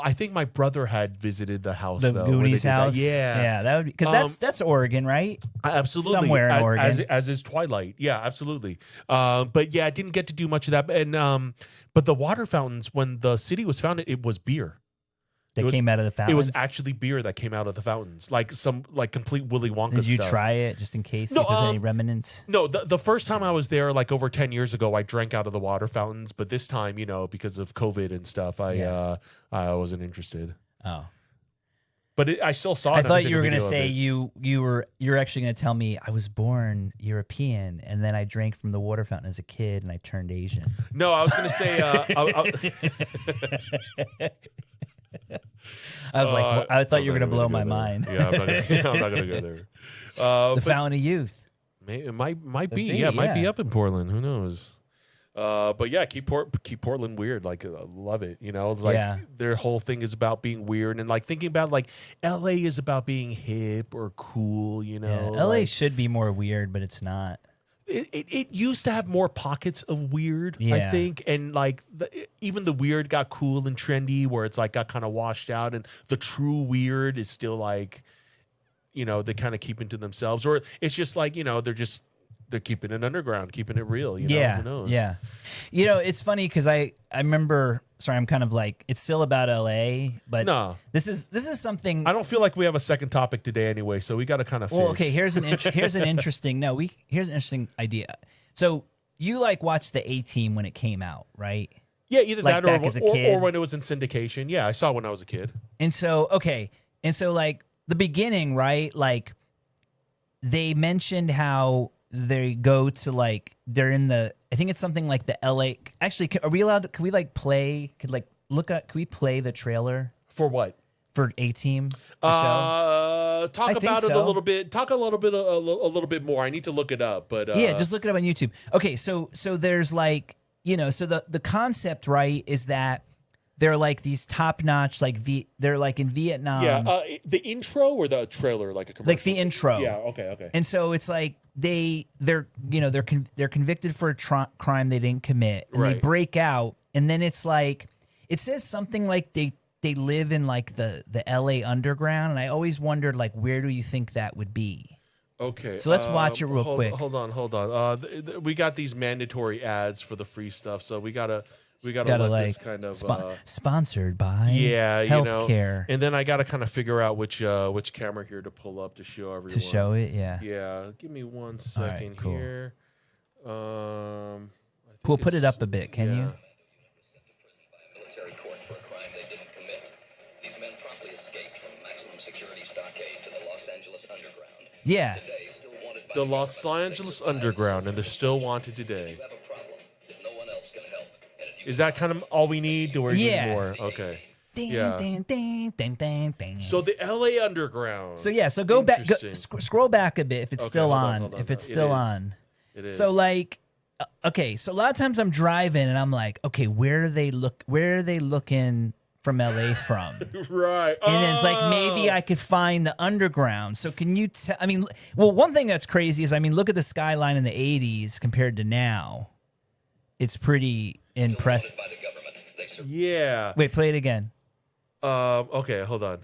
[SPEAKER 1] I think my brother had visited the house.
[SPEAKER 2] The Goonies house.
[SPEAKER 1] Yeah,
[SPEAKER 2] that would be because that's Oregon, right?
[SPEAKER 1] Absolutely,
[SPEAKER 2] somewhere in Oregon,
[SPEAKER 1] as is Twilight. Yeah, absolutely. But I didn't get to do much of that. And but the water fountains, when the city was founded, it was beer.
[SPEAKER 2] that came out of the fountains?
[SPEAKER 1] It was actually beer that came out of the fountains, like some like complete Willy Wonka stuff.
[SPEAKER 2] Did you try it just in case? No, if there's any remnants?
[SPEAKER 1] No, the first time I was there, like over 10 years ago, I drank out of the water fountains. But this time, because of COVID and stuff, I wasn't interested.
[SPEAKER 2] Oh.
[SPEAKER 1] But I still saw it.
[SPEAKER 2] I thought you were going to say you're actually going to tell me I was born European and then I drank from the water fountain as a kid and I turned Asian.
[SPEAKER 1] No, I was going to say.
[SPEAKER 2] I was like, I thought you were going to blow my mind.
[SPEAKER 1] Yeah, I'm not going to go there.
[SPEAKER 2] The Fountain of Youth.
[SPEAKER 1] It might be. Yeah, it might be up in Portland. Who knows? But yeah, keep Portland weird. Like, I love it. It's like their whole thing is about being weird and like thinking about like LA is about being hip or cool.
[SPEAKER 2] LA should be more weird, but it's not.
[SPEAKER 1] It used to have more pockets of weird, I think, and like even the weird got cool and trendy, where it's like got kind of washed out, and the true weird is still like, they kind of keep it to themselves, or it's just like they're keeping it underground, keeping it real. Who knows?
[SPEAKER 2] Yeah. It's funny because I remember. Sorry, I'm kind of like it's still about LA, but no, this is something.
[SPEAKER 1] I don't feel like we have a second topic today anyway, so we got to kind of.
[SPEAKER 2] Well, okay. Here's an interesting. Here's an interesting idea. So you like watched the A-Team when it came out, right?
[SPEAKER 1] Yeah, either
[SPEAKER 2] like
[SPEAKER 1] that
[SPEAKER 2] or
[SPEAKER 1] when it was in syndication. Yeah, I saw it when I was a kid.
[SPEAKER 2] And so like the beginning, right? Like they mentioned how they go to like they're in the I think it's something like the LA. Actually, are we allowed to, can we like play can we play the trailer
[SPEAKER 1] for what?
[SPEAKER 2] For A-Team?
[SPEAKER 1] Talk about it a little bit. Talk a little bit more. I need to look it up, but
[SPEAKER 2] yeah, just look it up on YouTube. Okay, so there's like, so the concept, right, is that they're like these top-notch, like they're like in Vietnam.
[SPEAKER 1] Yeah, the intro or the trailer, like a commercial?
[SPEAKER 2] Like the intro.
[SPEAKER 1] Yeah, okay.
[SPEAKER 2] And so it's like they're convicted for a crime they didn't commit, and they break out, and then it's like it says something like they live in like the LA underground, and I always wondered like where do you think that would be?
[SPEAKER 1] Okay,
[SPEAKER 2] so let's watch it real quick.
[SPEAKER 1] Hold on. We got these mandatory ads for the free stuff, so we gotta let
[SPEAKER 2] like,
[SPEAKER 1] this kind of
[SPEAKER 2] sponsored by
[SPEAKER 1] healthcare, and then I gotta kind of figure out which camera here to pull up to show everyone.
[SPEAKER 2] To show it, yeah.
[SPEAKER 1] Yeah, give me 1 second
[SPEAKER 2] cool.
[SPEAKER 1] here.
[SPEAKER 2] We'll put it up a bit, can you? Yeah.
[SPEAKER 1] The Los Angeles Underground, and they're still wanted today. Is that kind of all we need? Do we need more? Okay. Yeah. So the LA Underground.
[SPEAKER 2] So go back, scroll back a bit if it's still on. Hold on. If it's still on.
[SPEAKER 1] It is.
[SPEAKER 2] So like, okay. So a lot of times I'm driving and I'm like, okay, where are they looking from LA from?
[SPEAKER 1] Right.
[SPEAKER 2] And then it's like maybe I could find the underground. So can you tell? I mean, well, one thing that's crazy is look at the skyline in the '80s compared to now. It's pretty impressive.
[SPEAKER 1] Yeah.
[SPEAKER 2] Wait, play it again.
[SPEAKER 1] Okay, hold on.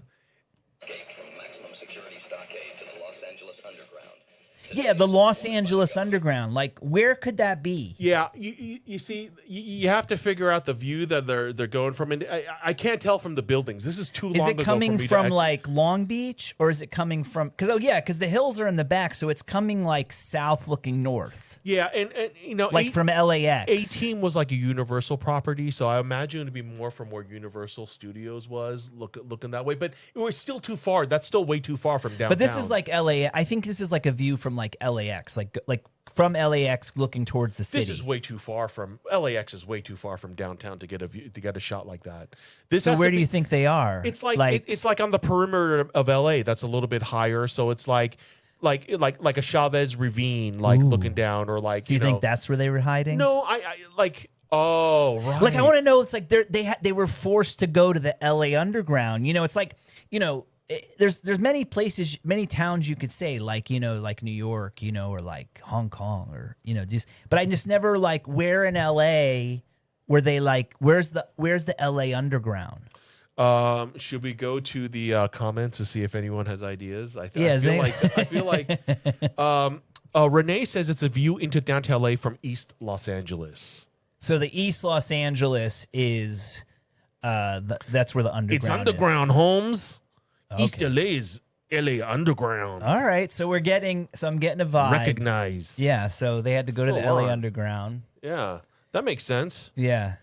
[SPEAKER 2] Yeah, the Los Angeles Underground. Like, where could that be?
[SPEAKER 1] Yeah, you see, you have to figure out the view that they're going from. And I can't tell from the buildings. This is too long ago.
[SPEAKER 2] Is it coming from like Long Beach, or is it coming from? Because the hills are in the back, so it's coming like south, looking north.
[SPEAKER 1] Yeah, and
[SPEAKER 2] like from LAX.
[SPEAKER 1] A-Team was like a Universal property, so I imagine it'd be more from where Universal Studios was, looking that way. But it was still too far. That's still way too far from downtown.
[SPEAKER 2] But this is like LA. I think this is like a view from like LAX, like from LAX looking towards the city.
[SPEAKER 1] This is way too far from LAX. Is way too far from downtown to get a view, to get a shot like that.
[SPEAKER 2] So where do you think they are?
[SPEAKER 1] It's like it's like on the perimeter of LA. That's a little bit higher, so it's like a Chavez Ravine, like looking down, or like.
[SPEAKER 2] Do you think that's where they were hiding?
[SPEAKER 1] No, I like. Oh, right.
[SPEAKER 2] Like I want to know. It's like they were forced to go to the LA Underground. It's like there's many places, many towns you could say, like like New York, or like Hong Kong, or just. But I just never like where in LA were they like where's the LA Underground?
[SPEAKER 1] Should we go to the comments to see if anyone has ideas? I feel like Renee says it's a view into downtown LA from East Los Angeles.
[SPEAKER 2] So the East Los Angeles is that's where the underground.
[SPEAKER 1] It's underground, Holmes.
[SPEAKER 2] Okay.
[SPEAKER 1] East LA is LA underground.
[SPEAKER 2] All right, so I'm getting a vibe.
[SPEAKER 1] Recognize.
[SPEAKER 2] Yeah, so they had to go to the
[SPEAKER 1] Full
[SPEAKER 2] LA
[SPEAKER 1] on.
[SPEAKER 2] underground.
[SPEAKER 1] Yeah, that makes sense.
[SPEAKER 2] Yeah.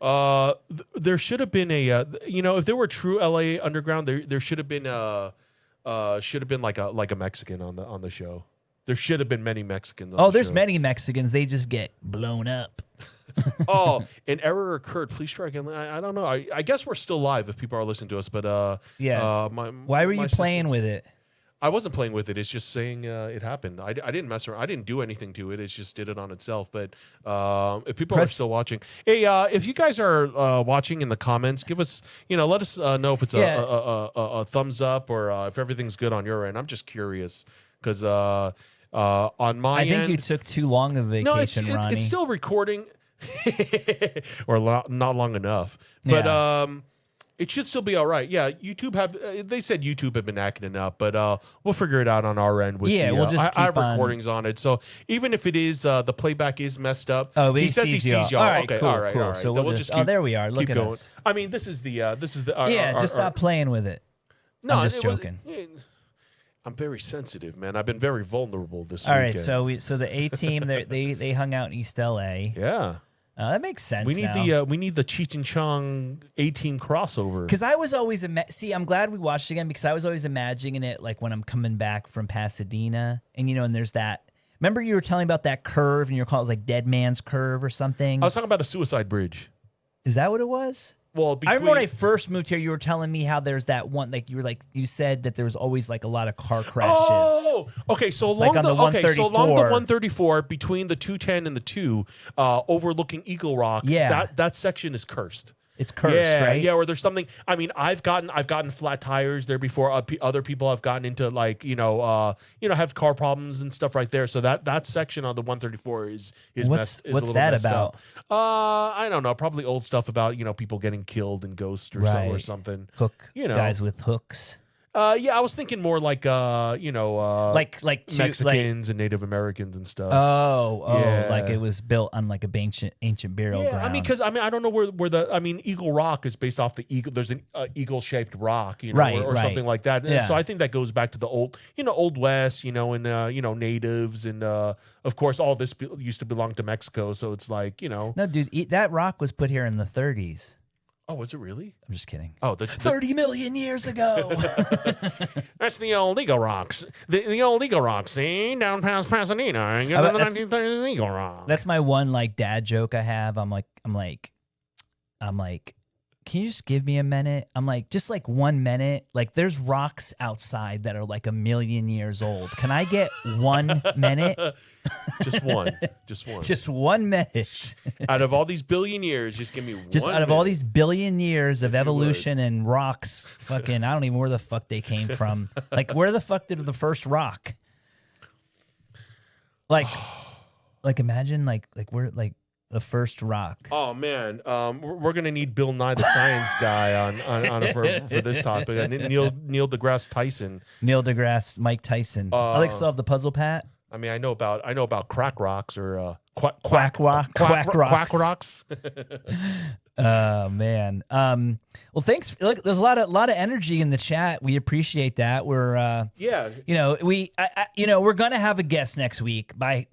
[SPEAKER 1] There should have been a if there were true LA underground, there should have been like a Mexican on the show. There should have been many Mexicans on the
[SPEAKER 2] there's
[SPEAKER 1] show.
[SPEAKER 2] many Mexicans. They just get blown up.
[SPEAKER 1] Oh, an error occurred. Please try again. I don't know. I guess we're still live if people are listening to us, but
[SPEAKER 2] Why were you playing with it?
[SPEAKER 1] I wasn't playing with it. It's just saying it happened. I didn't mess around. I didn't do anything to it. It just did it on itself. But if people are still watching, hey, if you guys are watching in the comments, give us, let us know if it's a thumbs up or if everything's good on your end. I'm just curious because on my end,
[SPEAKER 2] I think you took too long of a vacation, Ronny.
[SPEAKER 1] It's still recording, or not long enough. But it should still be all right. Yeah, YouTube they said YouTube had been acting up, but we'll figure it out on our end. With
[SPEAKER 2] we'll just
[SPEAKER 1] I have recordings on it, so even if it is the playback is messed up,
[SPEAKER 2] he
[SPEAKER 1] says he sees y'all.
[SPEAKER 2] All right,
[SPEAKER 1] okay,
[SPEAKER 2] cool,
[SPEAKER 1] all right,
[SPEAKER 2] cool.
[SPEAKER 1] all right.
[SPEAKER 2] So
[SPEAKER 1] we'll just keep,
[SPEAKER 2] there we are. Look at
[SPEAKER 1] going.
[SPEAKER 2] us.
[SPEAKER 1] I mean, this is the
[SPEAKER 2] just stop playing with it.
[SPEAKER 1] No,
[SPEAKER 2] I'm just joking.
[SPEAKER 1] I'm very sensitive, man. I've been very vulnerable this
[SPEAKER 2] All
[SPEAKER 1] weekend.
[SPEAKER 2] right, so the A team they hung out in East LA.
[SPEAKER 1] Yeah.
[SPEAKER 2] That makes sense.
[SPEAKER 1] We need the Cheech and Chong A-Team crossover.
[SPEAKER 2] Because I was always I'm glad we watched it again because I was always imagining it like when I'm coming back from Pasadena and and there's that. Remember you were telling about that curve and you were calling it like Dead Man's Curve or something.
[SPEAKER 1] I was talking about a suicide bridge.
[SPEAKER 2] Is that what it was?
[SPEAKER 1] Well,
[SPEAKER 2] I remember when I first moved here, you were telling me how there's that one, you said that there was always like a lot of car crashes.
[SPEAKER 1] Oh, okay. So along the 134 between the 210 and the 2, overlooking Eagle Rock.
[SPEAKER 2] Yeah,
[SPEAKER 1] that section is cursed.
[SPEAKER 2] It's cursed, right?
[SPEAKER 1] Yeah, or there's something. I mean, I've gotten flat tires there before. Other people have gotten into have car problems and stuff right there. So that section on the 134 is
[SPEAKER 2] what's
[SPEAKER 1] a little
[SPEAKER 2] that
[SPEAKER 1] messed
[SPEAKER 2] about?
[SPEAKER 1] Up. I don't know. Probably old stuff about people getting killed in Ghost or something.
[SPEAKER 2] Guys with hooks.
[SPEAKER 1] I was thinking more like
[SPEAKER 2] like
[SPEAKER 1] Mexicans and Native Americans and stuff.
[SPEAKER 2] Like it was built on like a ancient burial ground.
[SPEAKER 1] I mean, because I don't know where Eagle Rock is based off the eagle. There's an eagle shaped rock, or something like that. And so I think that goes back to the old West, and natives, and of course all this used to belong to Mexico. So it's like
[SPEAKER 2] No, dude, that rock was put here in the 30s.
[SPEAKER 1] Oh, was it really?
[SPEAKER 2] I'm just kidding.
[SPEAKER 1] Oh,
[SPEAKER 2] 30 million years ago.
[SPEAKER 1] That's the old Eagle Rocks. The old Eagle Rocks, see? Down past Pasadena. And get the 1930s Eagle Rock.
[SPEAKER 2] That's my one like dad joke I have. I'm like, can you just give me a minute? I'm like, just like 1 minute. Like there's rocks outside that are like 1 million years old. Can I get 1 minute?
[SPEAKER 1] Just one.
[SPEAKER 2] Just 1 minute.
[SPEAKER 1] Out of all these billion years, just give me one.
[SPEAKER 2] Just out of all these billion years of evolution and rocks, fucking, I don't even know where the fuck they came from. Like, where the fuck did the first rock? Like imagine like we're like the first rock.
[SPEAKER 1] Oh man, we're gonna need Bill Nye the Science Guy on for this topic. Neil deGrasse Tyson.
[SPEAKER 2] Neil deGrasse Mike Tyson. I like still have the puzzle pat.
[SPEAKER 1] I mean, I know about crack rocks or
[SPEAKER 2] quack
[SPEAKER 1] rocks.
[SPEAKER 2] Oh man. Well, thanks. Look, there's a lot of energy in the chat. We appreciate that. We're we're gonna have a guest next week by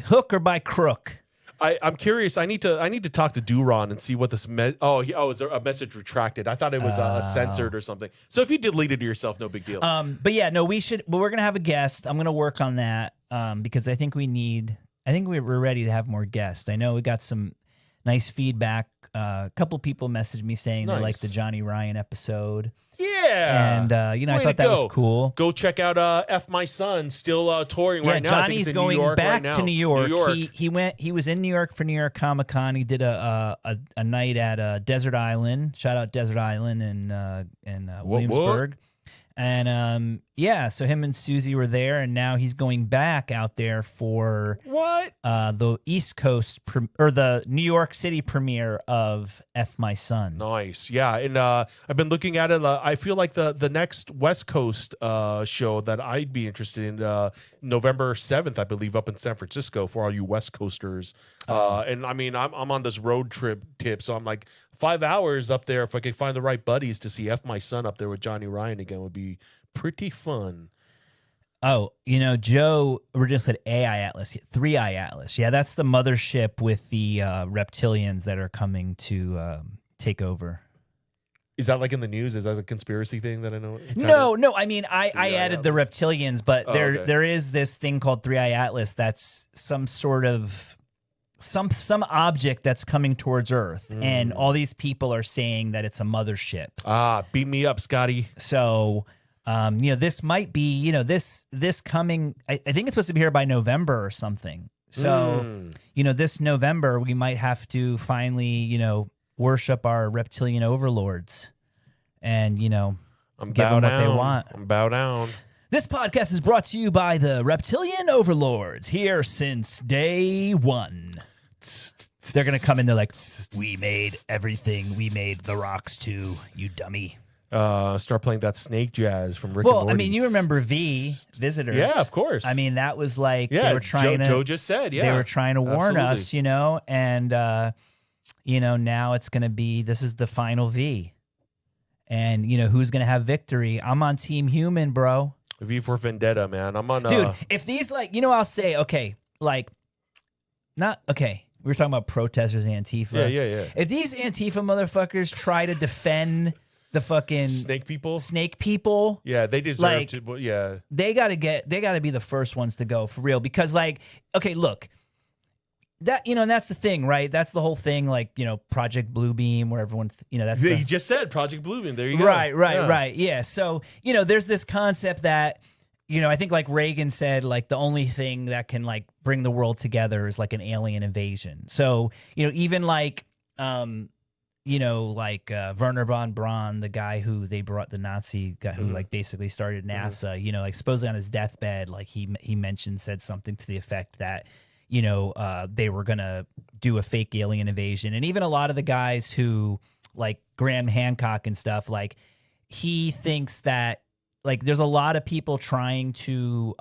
[SPEAKER 2] hook or by crook.
[SPEAKER 1] I'm curious. I need to talk to Duron and see what this is there a message retracted? I thought it was censored or something. So if you deleted it yourself, no big deal.
[SPEAKER 2] But yeah, no, we should. But we're gonna have a guest. I'm gonna work on that because I think we're ready to have more guests. I know we got some nice feedback. A couple people messaged me saying they liked the Johnny Ryan episode.
[SPEAKER 1] Yeah,
[SPEAKER 2] and I thought that was cool.
[SPEAKER 1] Go check out F My Son, still touring right now.
[SPEAKER 2] Johnny's going back to New York. He was in New York for New York Comic Con. He did a night at Desert Island. Shout out Desert Island in Williamsburg. And so him and Susie were there, and now he's going back out there for the East Coast or the New York City premiere of F My Son.
[SPEAKER 1] Nice, yeah. And I've been looking at it. I feel like the next West Coast show that I'd be interested in November 7th, I believe, up in San Francisco for all you West Coasters. And I mean, I'm on this road trip tip, so I'm like, 5 hours up there, if I could find the right buddies to see F My Son up there with Johnny Ryan again, would be pretty fun.
[SPEAKER 2] Oh, Joe originally said AI Atlas, 3i Atlas. Yeah, that's the mothership with the reptilians that are coming to take over.
[SPEAKER 1] Is that like in the news? Is that a conspiracy thing that I know?
[SPEAKER 2] No. I mean, I added
[SPEAKER 1] Atlas?
[SPEAKER 2] the reptilians, but
[SPEAKER 1] okay.
[SPEAKER 2] there is this thing called 3i Atlas that's some sort of some object that's coming towards Earth, and all these people are saying that it's a mothership.
[SPEAKER 1] Beat me up, Scotty.
[SPEAKER 2] So, this might be, this coming. I think it's supposed to be here by November or something. So, this November we might have to finally, worship our reptilian overlords, and give them what they want.
[SPEAKER 1] I'm bow down.
[SPEAKER 2] This podcast is brought to you by the reptilian overlords, here since day one. They're gonna come in. They're like, we made everything. We made the rocks too. You dummy.
[SPEAKER 1] Start playing that snake jazz from Rick and Morty.
[SPEAKER 2] Well, I mean, you remember Visitors?
[SPEAKER 1] Yeah, of course.
[SPEAKER 2] I mean, that was like they were trying to.
[SPEAKER 1] Joe just said,
[SPEAKER 2] they were trying to warn us, and now it's gonna be. This is the final V, and who's gonna have victory? I'm on Team Human, bro.
[SPEAKER 1] V for Vendetta, man. I'm on.
[SPEAKER 2] Dude, if these I'll say okay, not okay. We were talking about protesters, Antifa.
[SPEAKER 1] Yeah.
[SPEAKER 2] If these Antifa motherfuckers try to defend the fucking snake people,
[SPEAKER 1] yeah, they deserve to. Yeah,
[SPEAKER 2] they gotta be the first ones to go for real. Because okay, look, that and that's the thing, right? That's the whole thing, Project Bluebeam, where everyone, that's
[SPEAKER 1] you just said Project Bluebeam. There you go.
[SPEAKER 2] Right. Yeah. So there's this concept that. I think Reagan said, the only thing that can bring the world together is an alien invasion. So, even Werner von Braun, the guy who they brought, the Nazi guy who basically started NASA, supposedly on his deathbed, he said something to the effect that, they were going to do a fake alien invasion. And even a lot of the guys who Graham Hancock and stuff, he thinks that, there's a lot of people trying to,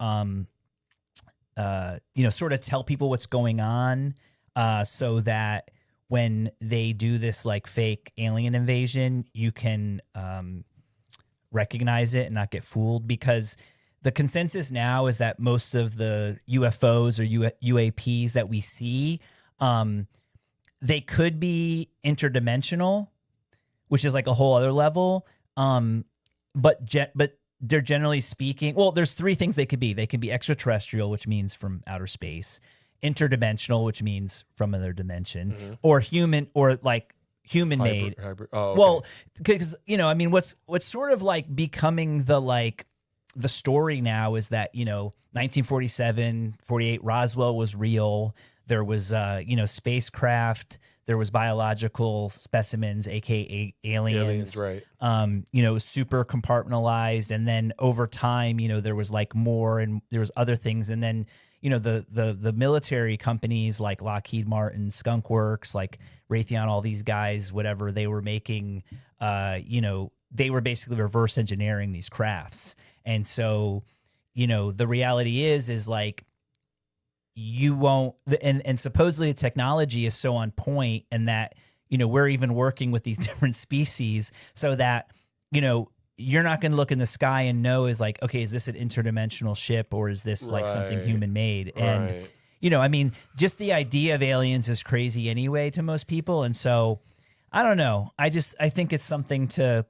[SPEAKER 2] sort of tell people what's going on, so that when they do this fake alien invasion, you can recognize it and not get fooled. Because the consensus now is that most of the UFOs or UAPs that we see, they could be interdimensional, which is a whole other level. But they're generally speaking, there's three things they could be. They can be extra-terrestrial, which means from outer space, interdimensional, which means from another dimension, or human, or human-made.
[SPEAKER 1] Hybrid. Oh, okay.
[SPEAKER 2] Well, because what's sort of becoming the story now is that 1947, 48, Roswell was real. There was spacecraft. There was biological specimens, aka aliens.
[SPEAKER 1] Right.
[SPEAKER 2] Super compartmentalized, and then over time, there was more, and there was other things, and then the military companies like Lockheed Martin, Skunk Works, Raytheon, all these guys, whatever they were making, they were basically reverse engineering these crafts, and so the reality is you won't, and supposedly the technology is so on point, and that we're even working with these different species so that you're not going to look in the sky and know okay, is this an interdimensional ship, or is this something human made? And just the idea of aliens is crazy anyway to most people, and so I don't know. I think it's something to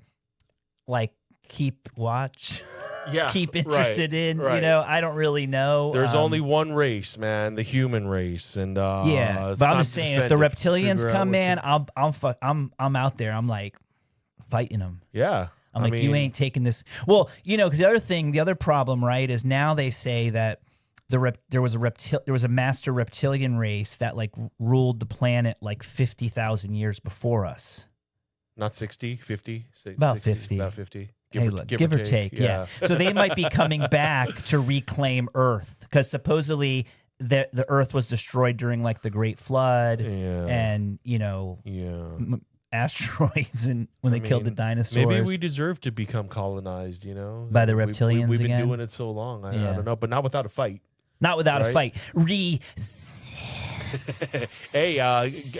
[SPEAKER 2] keep watch.
[SPEAKER 1] Yeah,
[SPEAKER 2] keep interested in.
[SPEAKER 1] Right.
[SPEAKER 2] I don't really know.
[SPEAKER 1] There's only one race, man, the human race, and
[SPEAKER 2] but I'm just saying, if the reptilians come, man, I'm out there. I'm fighting them.
[SPEAKER 1] Yeah,
[SPEAKER 2] I'm you ain't taking this. Well, because the other problem, right, is now they say that there was a master reptilian race that ruled the planet 50,000 years before us.
[SPEAKER 1] Not 60, 50,
[SPEAKER 2] about
[SPEAKER 1] 60,
[SPEAKER 2] 50.
[SPEAKER 1] About 50.
[SPEAKER 2] Give or take. Yeah. So they might be coming back to reclaim Earth, because supposedly the Earth was destroyed during the Great Flood, and asteroids, and when they killed the dinosaurs.
[SPEAKER 1] Maybe we deserve to become colonized,
[SPEAKER 2] by the reptilians.
[SPEAKER 1] We've been
[SPEAKER 2] again.
[SPEAKER 1] doing it so long. I don't know, but not without a fight.
[SPEAKER 2] Not without a fight.
[SPEAKER 1] Hey, it's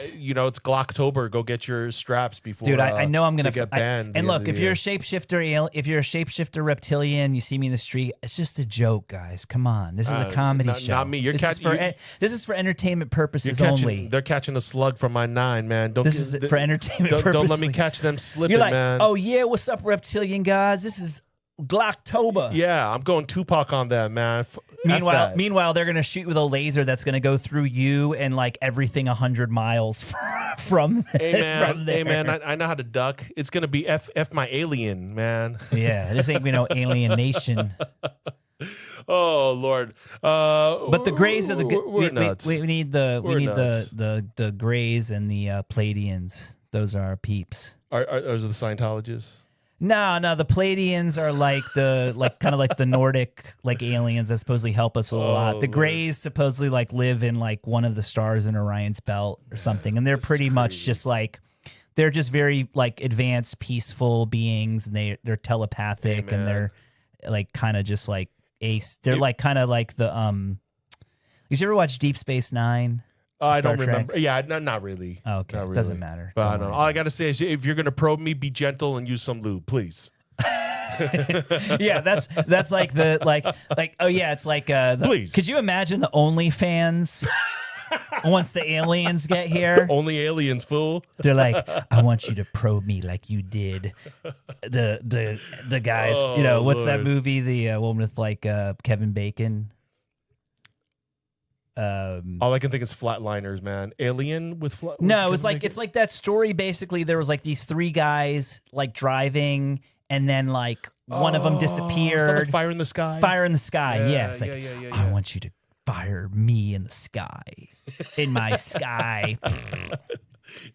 [SPEAKER 1] Glocktober. Go get your straps before.
[SPEAKER 2] Dude, I know I'm gonna
[SPEAKER 1] get banned.
[SPEAKER 2] And look, if you're a shapeshifter reptilian, you see me in the street. It's just a joke, guys. Come on, this is a comedy show.
[SPEAKER 1] Not me.
[SPEAKER 2] This is for entertainment purposes only.
[SPEAKER 1] They're catching a slug from my 9, man.
[SPEAKER 2] This is for entertainment purposes.
[SPEAKER 1] Don't let me catch them slipping,
[SPEAKER 2] You're like,
[SPEAKER 1] man.
[SPEAKER 2] oh yeah, what's up, reptilian guys? This is Glocktober.
[SPEAKER 1] Yeah, I'm going Tupac on that, man.
[SPEAKER 2] Meanwhile, they're gonna shoot with a laser that's gonna go through you and like everything 100 miles from.
[SPEAKER 1] Hey man,
[SPEAKER 2] from there.
[SPEAKER 1] I know how to duck. It's gonna be f my alien, man.
[SPEAKER 2] Yeah, this ain't no alienation.
[SPEAKER 1] Oh Lord!
[SPEAKER 2] But the Greys are
[SPEAKER 1] we're nuts.
[SPEAKER 2] We need the Greys and the Pleiadians. Those are our peeps.
[SPEAKER 1] Are those the Scientologists?
[SPEAKER 2] No, the Pleiadians are like kind of like the Nordic like aliens that supposedly help us with a lot. The Greys supposedly like live in like one of the stars in Orion's belt or something, and they're pretty much just like they're just very like advanced, peaceful beings, and they're telepathic and they're like kind of just like They're like kind of like the Did you ever watch Deep Space Nine?
[SPEAKER 1] I don't remember. Yeah, not really.
[SPEAKER 2] Oh, okay,
[SPEAKER 1] not really.
[SPEAKER 2] Doesn't matter.
[SPEAKER 1] But I don't know. All I gotta say is, if you're gonna probe me, be gentle and use some lube, please.
[SPEAKER 2] Yeah, that's like the like oh yeah, it's like
[SPEAKER 1] please.
[SPEAKER 2] Could you imagine the OnlyFans once the aliens get here?
[SPEAKER 1] Only aliens, fool.
[SPEAKER 2] They're like, I want you to probe me like you did the guys.
[SPEAKER 1] Oh,
[SPEAKER 2] what's
[SPEAKER 1] Lord.
[SPEAKER 2] that movie? The one with like Kevin Bacon.
[SPEAKER 1] All I can think is Flatliners, man. Alien with
[SPEAKER 2] No, it's like that story. Basically, there was like these 3 guys like driving, and then like one of them disappeared.
[SPEAKER 1] Like Fire in the Sky.
[SPEAKER 2] Fire in the Sky. Yeah, it's like
[SPEAKER 1] yeah.
[SPEAKER 2] I want you to fire me in the sky, in my sky.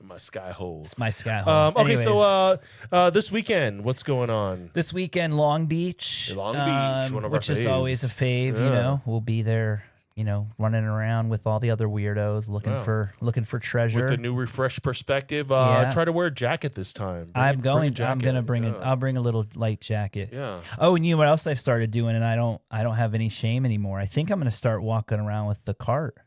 [SPEAKER 1] In my sky hole.
[SPEAKER 2] It's my sky hole.
[SPEAKER 1] Okay,
[SPEAKER 2] Anyways,
[SPEAKER 1] so this weekend, what's going on?
[SPEAKER 2] this weekend, Long Beach.
[SPEAKER 1] Long Beach, one of our
[SPEAKER 2] which is
[SPEAKER 1] faves.
[SPEAKER 2] always a fave.
[SPEAKER 1] Yeah.
[SPEAKER 2] We'll be there. Running around with all the other weirdos looking for treasure.
[SPEAKER 1] With a new refreshed perspective,
[SPEAKER 2] Yeah.
[SPEAKER 1] try to wear a jacket this time.
[SPEAKER 2] I'm gonna bring I'll bring a little light jacket.
[SPEAKER 1] Yeah.
[SPEAKER 2] Oh, and you know what else I've started doing, and I don't have any shame anymore. I think I'm gonna start walking around with the cart.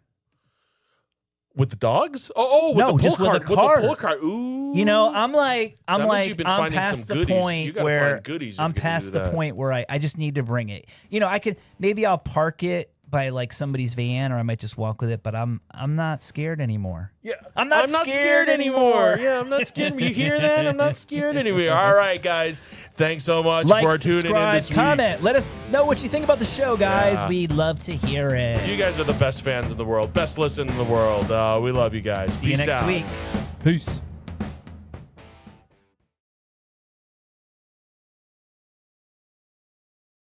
[SPEAKER 1] With the dogs? Oh, with
[SPEAKER 2] No,
[SPEAKER 1] the
[SPEAKER 2] just
[SPEAKER 1] pull
[SPEAKER 2] with
[SPEAKER 1] cart.
[SPEAKER 2] the cart.
[SPEAKER 1] With the pull cart. Ooh.
[SPEAKER 2] I'm past the point where I'm past the point where I just need to bring it. I'll park it by like somebody's van, or I might just walk with it, but I'm not scared anymore.
[SPEAKER 1] Yeah,
[SPEAKER 2] I'm not scared anymore.
[SPEAKER 1] Yeah, I'm not scared. You hear that? I'm not scared anymore. All right, guys. Thanks so much for tuning in this week.
[SPEAKER 2] Comment. Let us know what you think about the show, guys.
[SPEAKER 1] Yeah.
[SPEAKER 2] We'd love to hear it.
[SPEAKER 1] You guys are the best fans in the world, best listen in the world. We love you guys.
[SPEAKER 2] See you next week.
[SPEAKER 1] Peace.